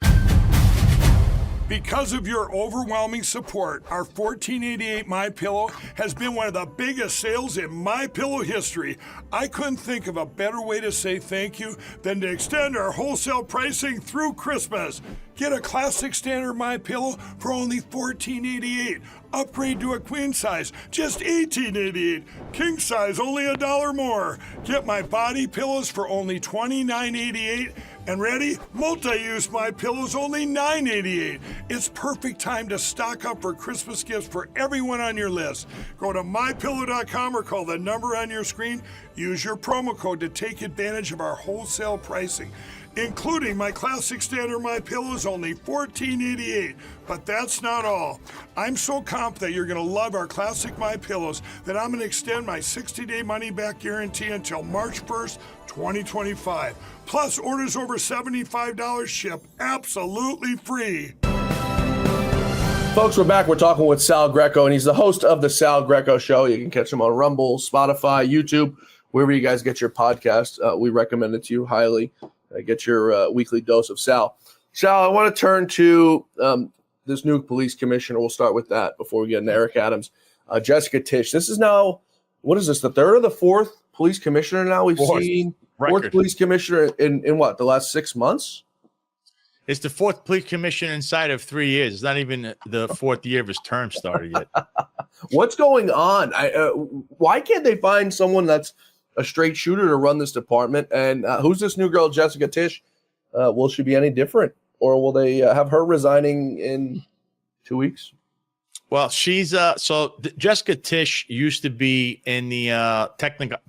Because of your overwhelming support, our $14.88 MyPillow has been one of the biggest sales in MyPillow history. I couldn't think of a better way to say thank you than to extend our wholesale pricing through Christmas. Get a classic standard MyPillow for only $14.88. Upgrade to a queen size, just $18.88. King size, only $1 more. Get my body pillows for only $29.88. And ready? Multi-use MyPillows, only $9.88. It's perfect time to stock up for Christmas gifts for everyone on your list. Go to MyPillow.com or call the number on your screen. Use your promo code to take advantage of our wholesale pricing, including my classic standard MyPillows, only $14.88. But that's not all. I'm so confident you're going to love our classic MyPillows that I'm going to extend my 60-day money-back guarantee until March 1st, 2025. Plus, orders over $75 ship absolutely free. Folks, we're back. We're talking with Sal Greco, and he's the host of the Sal Greco Show. You can catch him on Rumble, Spotify, YouTube, wherever you guys get your podcast. We recommend it to you highly. Get your weekly dose of Sal. Sal, I want to turn to this new police commissioner. We'll start with that before we get into Eric Adams. Jessica Tisch. This is now, what is this, the third or the fourth police commissioner now we've seen? Fourth police commissioner in what, the last 6 months? It's the fourth police commissioner inside of 3 years. It's not even the fourth year of his term started yet. What's going on? Why can't they find someone that's a straight shooter to run this department? And who's this new girl, Jessica Tisch? Will she be any different? Or will they have her resigning in 2 weeks? Well, she's Jessica Tisch used to be in the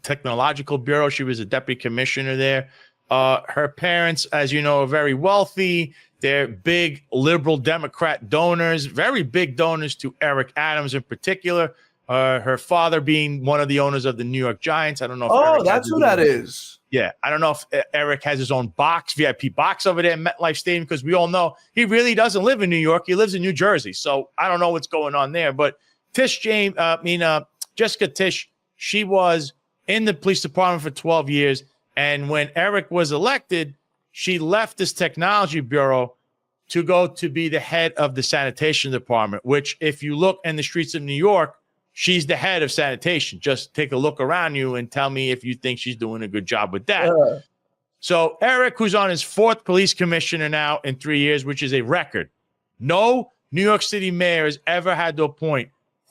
technological bureau. She was a deputy commissioner there. Her parents, as you know, are very wealthy. They're big liberal Democrat donors, very big donors to Eric Adams in particular. Her father being one of the owners of the New York Giants. I don't know if Eric that's who that is. Yeah, I don't know if Eric has his own VIP box over there at MetLife Stadium, because we all know he really doesn't live in New York. He lives in New Jersey. So I don't know what's going on there. But Jessica Tisch, she was in the police department for 12 years. And when Eric was elected, she left this technology bureau to go to be the head of the sanitation department, which if you look in the streets of New York, she's the head of sanitation. Just take a look around you and tell me if you think she's doing a good job with that. So Eric, who's on his 4th police commissioner now in 3 years, which is a record. No New York City mayor has ever had to appoint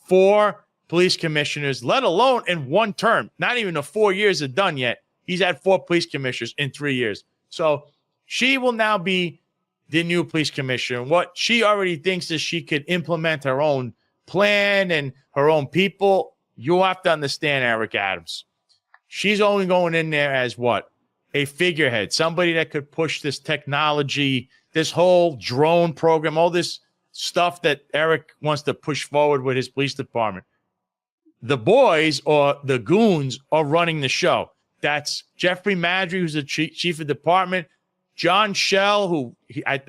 4 police commissioners, let alone in one term. Not even the 4 years are done yet. He's had 4 police commissioners in 3 years. So she will now be the new police commissioner. What she already thinks is she could implement her own plan and her own people. You have to understand, Eric Adams. She's only going in there as what? A figurehead, somebody that could push this technology, this whole drone program, all this stuff that Eric wants to push forward with his police department. The boys or the goons are running the show. That's Jeffrey Madry, who's the chief of department. John Schell, who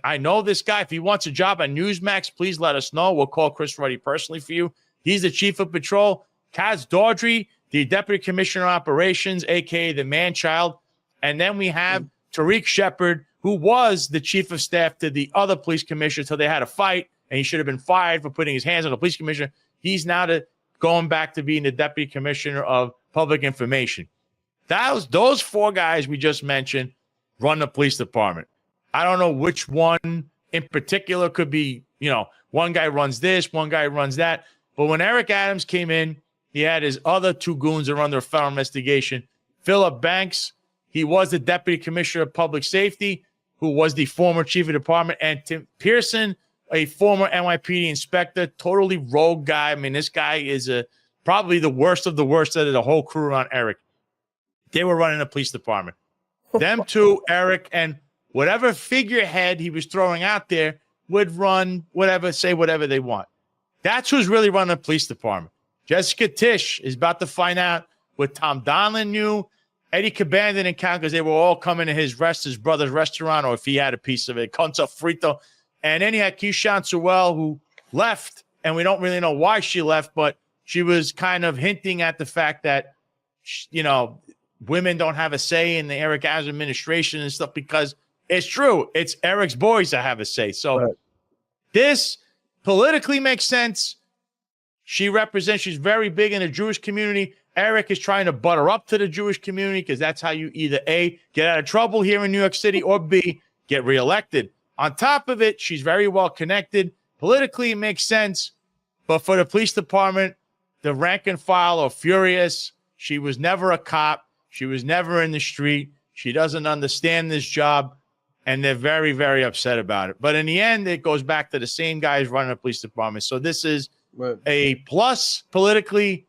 I know this guy. If he wants a job on Newsmax, please let us know. We'll call Chris Ruddy personally for you. He's the chief of patrol. Kaz Dawdry, the deputy commissioner of operations, a.k.a. the man-child. And then we have Tariq Shepard, who was the chief of staff to the other police commissioner until they had a fight, and he should have been fired for putting his hands on the police commissioner. He's now going back to being the deputy commissioner of public information. Those 4 guys we just mentioned run the police department. I don't know which one in particular could be, one guy runs this, one guy runs that. But when Eric Adams came in, he had his other 2 goons that are under federal investigation. Philip Banks, he was the deputy commissioner of public safety, who was the former chief of department, and Tim Pearson, a former NYPD inspector, totally rogue guy. I mean, this guy is probably the worst of the worst out of the whole crew around Eric. They were running the police department. Them 2, Eric, and whatever figurehead he was throwing out there would run whatever, say whatever they want. That's who's really running the police department. Jessica Tisch is about to find out what Tom Donlin knew. Eddie Caban didn't count because they were all coming to his brother's restaurant, or if he had a piece of it, Concha Frito. And then he had Keyshawn Sewell, who left, and we don't really know why she left, but she was kind of hinting at the fact that, women don't have a say in the Eric Adams administration and stuff, because it's true. It's Eric's boys that have a say. So This politically makes sense. She's very big in the Jewish community. Eric is trying to butter up to the Jewish community because that's how you either A, get out of trouble here in New York City, or B, get reelected. On top of it, she's very well connected. Politically, it makes sense. But for the police department, the rank and file are furious. She was never a cop. She was never in the street. She doesn't understand this job, and they're very, very upset about it. But in the end, it goes back to the same guys running the police department. So this is a plus politically,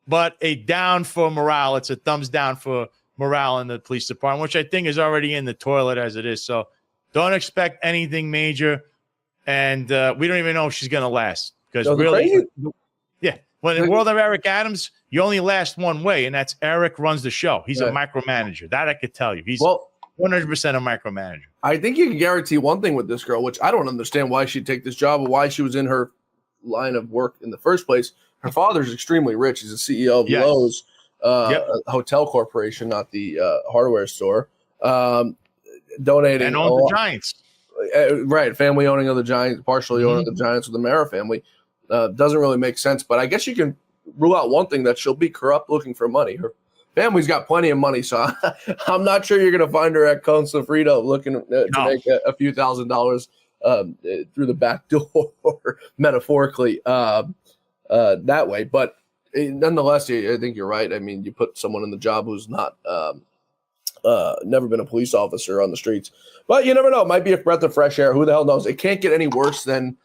but a down for morale. It's a thumbs down for morale in the police department, which I think is already in the toilet as it is. So don't expect anything major, and we don't even know if she's going to last. Because when in the world of Eric Adams, you only last one way, and that's Eric runs the show. He's a micromanager. That I could tell you. He's 100% a micromanager. I think you can guarantee one thing with this girl, which I don't understand why she'd take this job or why she was in her line of work in the first place. Her father's extremely rich. He's the CEO of Lowe's Hotel Corporation, not the hardware store. Donating and owns the Giants. Right, family owning of the Giants, partially owning the Giants with the Mara family. Doesn't really make sense, but I guess you can rule out one thing, that she'll be corrupt looking for money. Her family's got plenty of money, so I'm not sure you're going to find her at Con Sofrito looking to make a few $1,000s through the back door, metaphorically, that way. But nonetheless, I think you're right. I mean, you put someone in the job who's not never been a police officer on the streets. But you never know. It might be a breath of fresh air. Who the hell knows? It can't get any worse than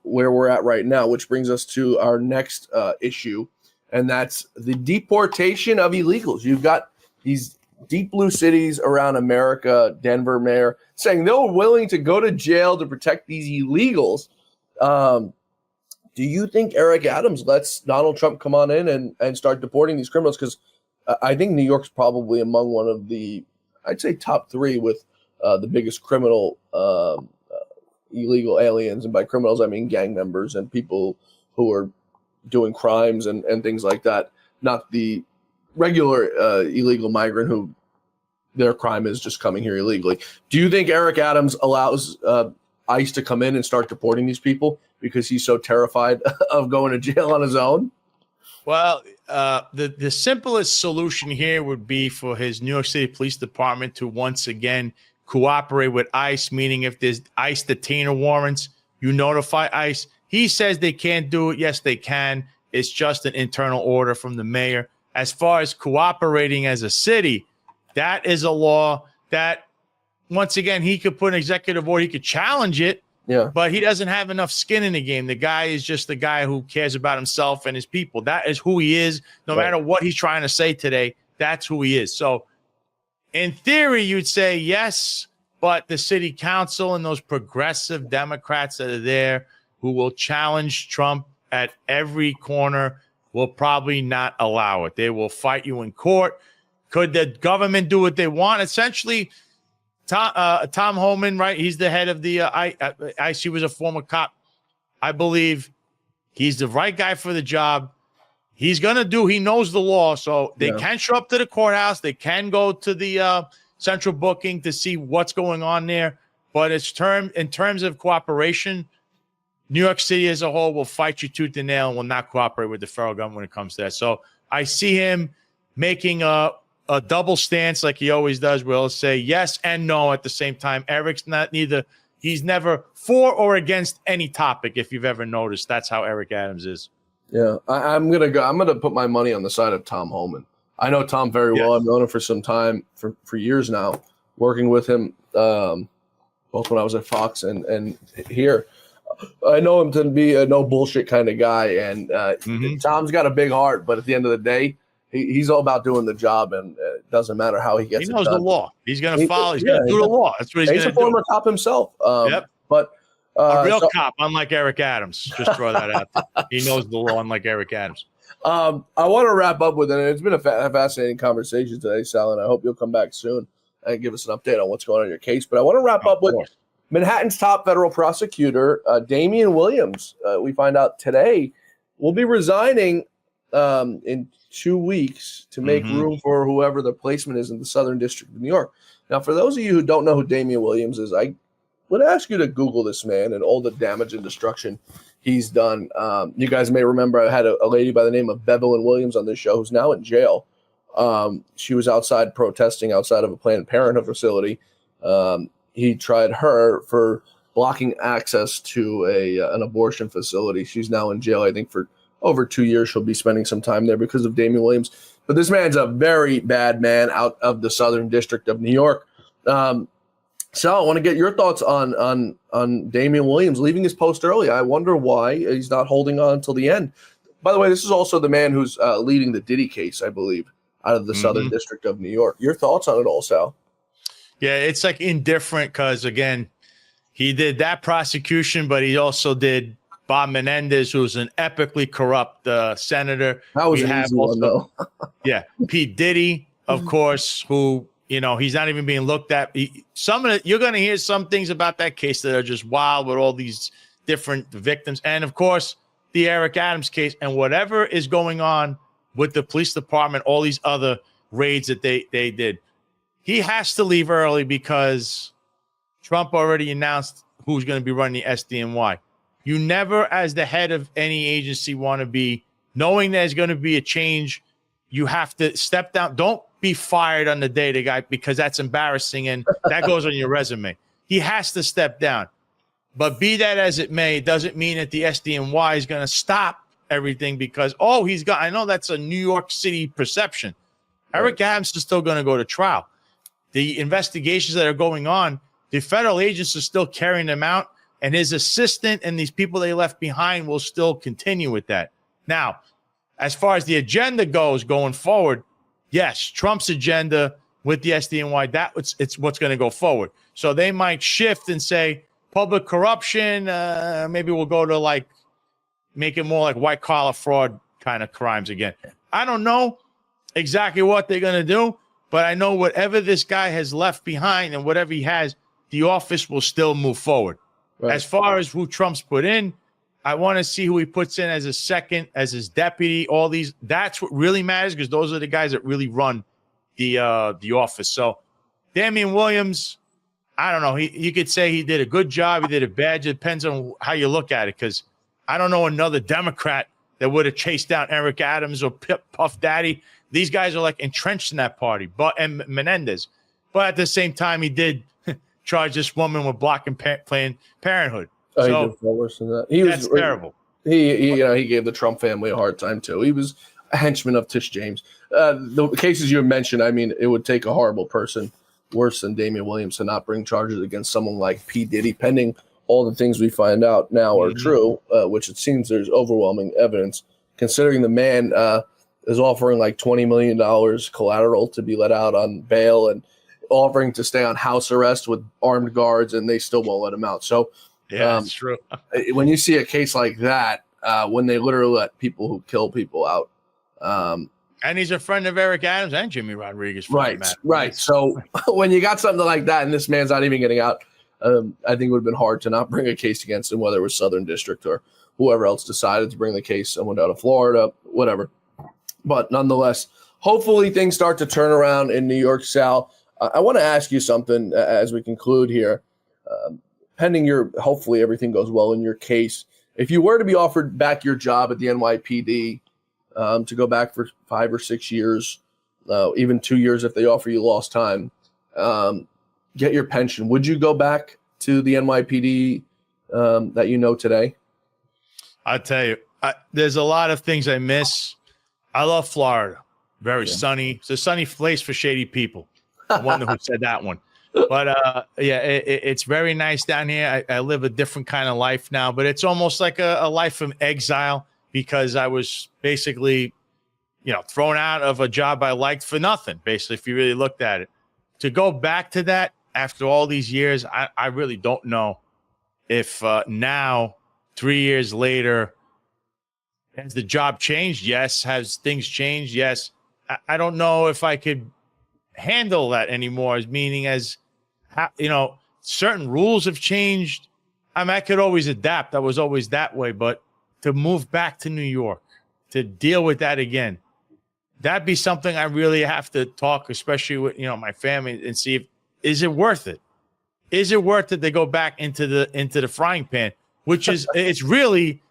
where we're at right now, which brings us to our next issue, and that's the deportation of illegals. You've got these deep blue cities around America, Denver mayor, saying they're willing to go to jail to protect these illegals. Do you think Eric Adams lets Donald Trump come on in and start deporting these criminals? Because I think New York's probably among one of the, I'd say, top 3 with the biggest criminal illegal aliens. And by criminals, I mean gang members and people who are doing crimes and things like that. Not the regular illegal migrant who their crime is just coming here illegally. Do you think Eric Adams allows ICE to come in and start deporting these people because he's so terrified of going to jail on his own? Well, the simplest solution here would be for his New York City Police Department to once again cooperate with ICE, meaning if there's ICE detainer warrants, you notify ICE. He says they can't do it. Yes, they can. It's just an internal order from the mayor. As far as cooperating as a city, that is a law that, once again, he could put an executive order. He could challenge it, but he doesn't have enough skin in the game. The guy is just the guy who cares about himself and his people. That is who he is. No matter what he's trying to say today, that's who he is. So in theory, you'd say yes, but the city council and those progressive Democrats that are there who will challenge Trump at every corner will probably not allow it. They will fight you in court. Could the government do what they want? Essentially, Tom Homan, right? He's the head of the ICE. He was a former cop. I believe he's the right guy for the job. He knows the law, so they can show up to the courthouse. They can go to the central booking to see what's going on there. But in terms of cooperation, New York City as a whole will fight you tooth and nail and will not cooperate with the federal government when it comes to that. So I see him making a double stance like he always does, where he'll say yes and no at the same time. Eric's not neither. He's never for or against any topic. If you've ever noticed, that's how Eric Adams is. Yeah, I'm gonna put my money on the side of Tom Homan. I know Tom very well. I've known him for some time, for years now, working with him both when I was at Fox and here. I know him to be a no bullshit kind of guy, and Tom's got a big heart. But at the end of the day, he's all about doing the job, and it doesn't matter how he gets it done. He knows the law. He's going to follow. He's going to do the law. That's what he's going to do. He's a former cop himself. But a real cop, unlike Eric Adams. Just throw that out there. He knows the law, unlike Eric Adams. I want to wrap up with it. It's been a fascinating conversation today, Sal, and I hope you'll come back soon and give us an update on what's going on in your case. But I want to wrap up with Manhattan's top federal prosecutor, Damian Williams. We find out today will be resigning in 2 weeks to make room for whoever the placement is in the Southern District of New York. Now, for those of you who don't know who Damian Williams is, I would ask you to Google this man and all the damage and destruction he's done. You guys may remember I had a lady by the name of Bevelyn Williams on this show who's now in jail. She was outside protesting outside of a Planned Parenthood facility. He tried her for blocking access to an abortion facility. She's now in jail, I think, for over 2 years. She'll be spending some time there because of Damian Williams. But this man's a very bad man out of the Southern District of New York. Sal, I want to get your thoughts on Damian Williams leaving his post early. I wonder why he's not holding on until the end. By the way, this is also the man who's leading the Diddy case, I believe, out of the Southern District of New York. Your thoughts on it all, Sal? Yeah, it's like indifferent because, again, he did that prosecution, but he also did Bob Menendez, who's an epically corrupt senator. That was an easy one, though. Yeah, Pete Diddy, of course, who, he's not even being looked at. You're going to hear some things about that case that are just wild with all these different victims. And, of course, the Eric Adams case and whatever is going on with the police department, all these other raids that they did. He has to leave early because Trump already announced who's going to be running the SDNY. You never, as the head of any agency, want to be knowing there's going to be a change. You have to step down. Don't be fired on the day the guy, because that's embarrassing and that goes on your resume. He has to step down. But be that as it may, it doesn't mean that the SDNY is going to stop everything because, I know that's a New York City perception. Eric Adams is still going to go to trial. The investigations that are going on, the federal agents are still carrying them out, and his assistant and these people they left behind will still continue with that. Now, as far as the agenda goes going forward, yes, Trump's agenda with the SDNY, it's what's going to go forward. So they might shift and say public corruption, maybe we'll go to make it more like white collar fraud kind of crimes again. I don't know exactly what they're going to do, but I know whatever this guy has left behind and whatever he has, the office will still move forward. Right. As far as who Trump's put in, I want to see who he puts in as a second, as his deputy, all these. That's what really matters because those are the guys that really run the office. So Damian Williams, I don't know. You could say he did a good job. He did a bad job. Depends on how you look at it, because I don't know another Democrat that would have chased down Eric Adams or Puff Daddy. These guys are like entrenched in that party, and Menendez. But at the same time, he did charge this woman with blocking Planned Parenthood. Oh, so he did far worse than that. That's terrible. He gave the Trump family a hard time too. He was a henchman of Tish James. The cases you mentioned, I mean, it would take a horrible person worse than Damian Williams to not bring charges against someone like P. Diddy, pending all the things we find out now are true, which it seems there's overwhelming evidence, considering the man is offering like $20 million collateral to be let out on bail and offering to stay on house arrest with armed guards, and they still won't let him out. So yeah, that's true. When you see a case like that, when they literally let people who kill people out, and he's a friend of Eric Adams and Jimmy Rodriguez. Right. So when you got something like that and this man's not even getting out, I think it would have been hard to not bring a case against him, whether it was Southern District or whoever else decided to bring the case, someone out of Florida, whatever. But nonetheless, hopefully things start to turn around in New York, Sal. I want to ask you something as we conclude here. Pending hopefully everything goes well in your case. If you were to be offered back your job at the NYPD, to go back for 5 or 6 years, even 2 years if they offer you lost time, get your pension, would you go back to the NYPD that you know today? I'll tell you, there's a lot of things I miss. I love Florida. Very sunny. It's a sunny place for shady people. I wonder who said that one. But it's very nice down here. I live a different kind of life now, but it's almost like a life from exile, because I was basically, thrown out of a job I liked for nothing, basically, if you really looked at it. To go back to that after all these years, I really don't know if now, 3 years later, has the job changed? Yes. Has things changed? Yes. I don't know if I could handle that anymore, meaning certain rules have changed. I mean, I could always adapt. I was always that way, but to move back to New York, to deal with that again, that'd be something I really have to talk, especially with, my family, and see is it worth it? Is it worth it to go back into the frying pan, which is, it's really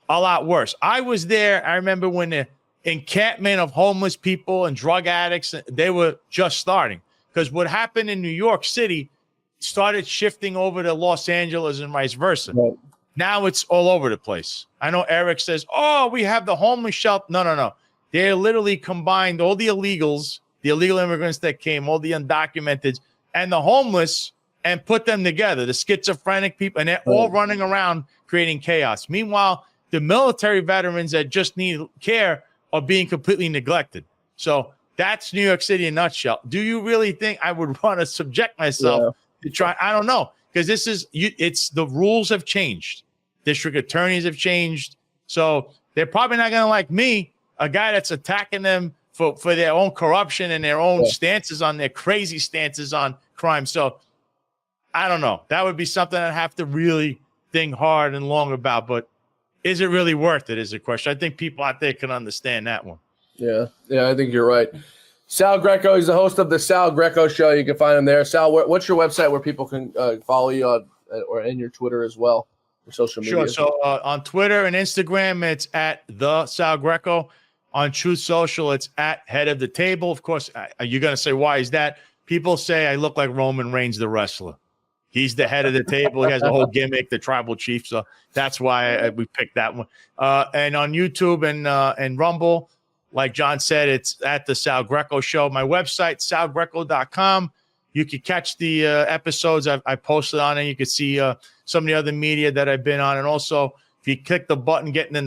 a lot worse. I was there. I remember when the encampment of homeless people and drug addicts, they were just starting, because what happened in New York City started shifting over to Los Angeles and vice versa. Right. Now it's all over the place. I know Eric says, oh, we have the homeless shelter. No. They literally combined all the illegals, the illegal immigrants that came, all the undocumented, and the homeless, and put them together, the schizophrenic people, and they're all running around creating chaos. Meanwhile, the military veterans that just need care are being completely neglected. So that's New York City in a nutshell. Do you really think I would want to subject myself to try? I don't know, because it's the rules have changed. District attorneys have changed. So they're probably not going to like me, a guy that's attacking them for their own corruption and their own stances on their crazy stances on crime. So I don't know. That would be something I'd have to really think hard and long about. But is it really worth it is the question. I think people out there can understand that one. Yeah, I think you're right. Sal Greco is the host of the Sal Greco Show. You can find him there. Sal, what's your website where people can follow you on, or in your Twitter as well, or social media? Sure. So on Twitter and Instagram, it's at the Sal Greco. On Truth Social, it's at Head of the Table. Of course, you're going to say, why is that? People say I look like Roman Reigns, the wrestler. He's the head of the table. He has a whole gimmick, the tribal chief. So that's why we picked that one. And on YouTube and Rumble, like John said, it's at the Sal Greco Show. My website, salgreco.com. You can catch the episodes I posted on it. You can see some of the other media that I've been on. And also, if you click the button, the Get in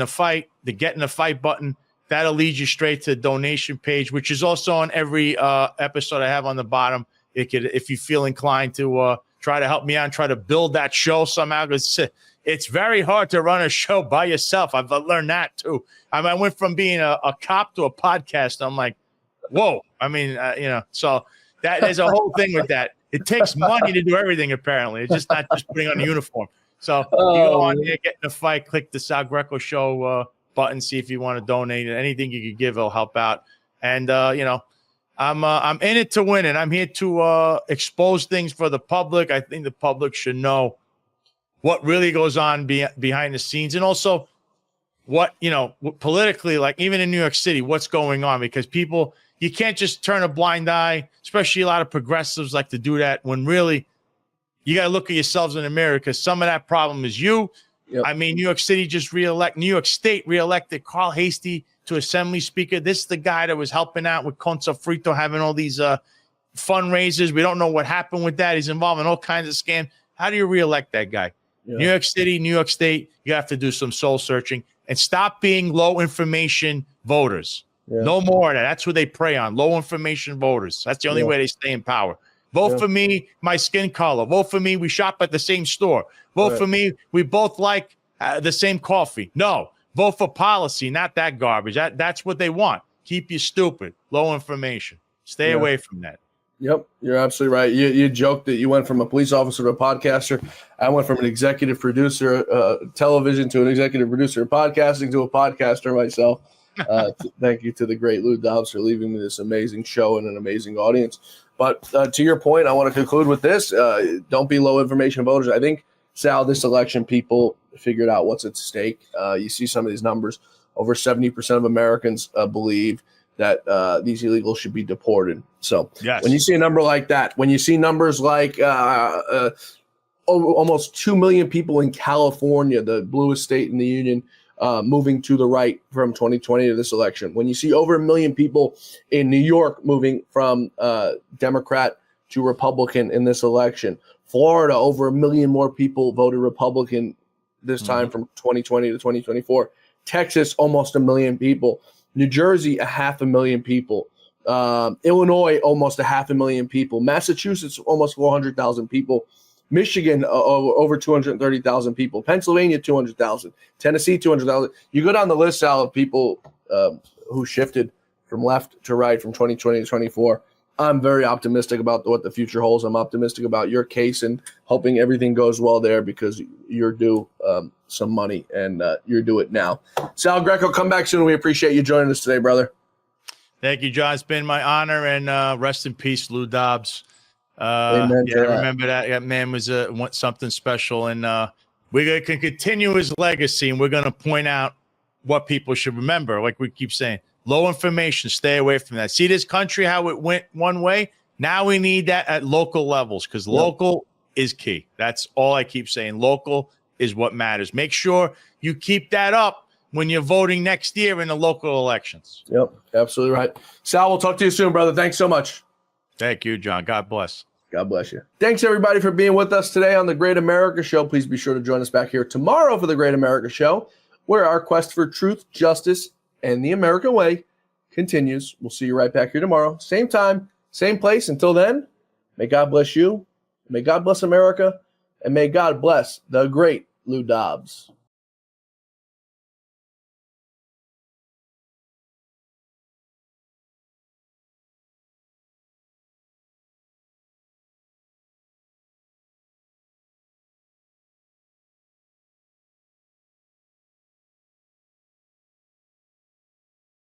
the Fight button, that'll lead you straight to the donation page, which is also on every episode I have on the bottom. If you feel inclined to try to help me out and try to build that show somehow, because it's very hard to run a show by yourself. I've learned that too. I mean, I went from being a cop to a podcast. I'm like, whoa. I mean, so there's a whole thing with that. It takes money to do everything, apparently. It's just not just putting on a uniform. So you go on there, get in the fight, click the Sal Greco Show button, see if you want to donate. Anything you could give will help out. And, I'm in it to win it. I'm here to expose things for the public. I think the public should know what really goes on behind the scenes, and also what, politically, like even in New York City, what's going on, because people, you can't just turn a blind eye, especially a lot of progressives like to do that, when really you got to look at yourselves in the mirror, because some of that problem is you. Yep. I mean, New York State reelected Carl Hasty to Assembly Speaker. This is the guy that was helping out with Concha Frito, having all these fundraisers. We don't know what happened with that. He's involved in all kinds of scams. How do you reelect that guy? Yeah. New York City, New York State, you have to do some soul searching and stop being low information voters. Yeah. No more of that. That's what they prey on, low information voters. That's the only way they stay in power. Vote for me, my skin color. Vote for me, we shop at the same store. Vote for me, we both like the same coffee. No, vote for policy, not that garbage. That's what they want. Keep you stupid, low information. Stay away from that. Yep, you're absolutely right. You joked that you went from a police officer to a podcaster. I went from an executive producer, television, to an executive producer of podcasting, to a podcaster myself. Thank you to the great Lou Dobbs for leaving me this amazing show and an amazing audience. But to your point, I want to conclude with this. Don't be low information voters. I think, Sal, this election, people figured out what's at stake. You see some of these numbers. Over 70% of Americans believe that these illegals should be deported. So when you see a number like that, when you see numbers like almost 2 million people in California, the bluest state in the union, moving to the right from 2020 to this election, when you see over 1 million people in New York moving from Democrat to Republican in this election, Florida, over 1 million more people voted Republican this time from 2020 to 2024, Texas, almost 1 million people, New Jersey, 500,000 people, Illinois, almost 500,000 people, Massachusetts, almost 400,000 people, Michigan, over 230,000 people, Pennsylvania, 200,000, Tennessee, 200,000. You go down the list, Sal, of people who shifted from left to right from 2020 to 24. I'm very optimistic about what the future holds. I'm optimistic about your case and hoping everything goes well there, because you're due some money, and you're due it now. Sal Greco, come back soon. We appreciate you joining us today, brother. Thank you, John. It's been my honor, and rest in peace, Lou Dobbs. Amen. I remember that. That man was something special, and we can continue his legacy, and we're going to point out what people should remember. Like we keep saying, low information, stay away from that. See this country, how it went one way? Now we need that at local levels, because local is key. That's all I keep saying. Local is what matters. Make sure you keep that up when you're voting next year in the local elections. Yep, absolutely right. Sal, we'll talk to you soon, brother. Thanks so much. Thank you, John. God bless. God bless you. Thanks, everybody, for being with us today on The Great America Show. Please be sure to join us back here tomorrow for The Great America Show, where our quest for truth, justice, and the American way continues. We'll see you right back here tomorrow. Same time, same place. Until then, may God bless you, may God bless America, and may God bless the great Lou Dobbs.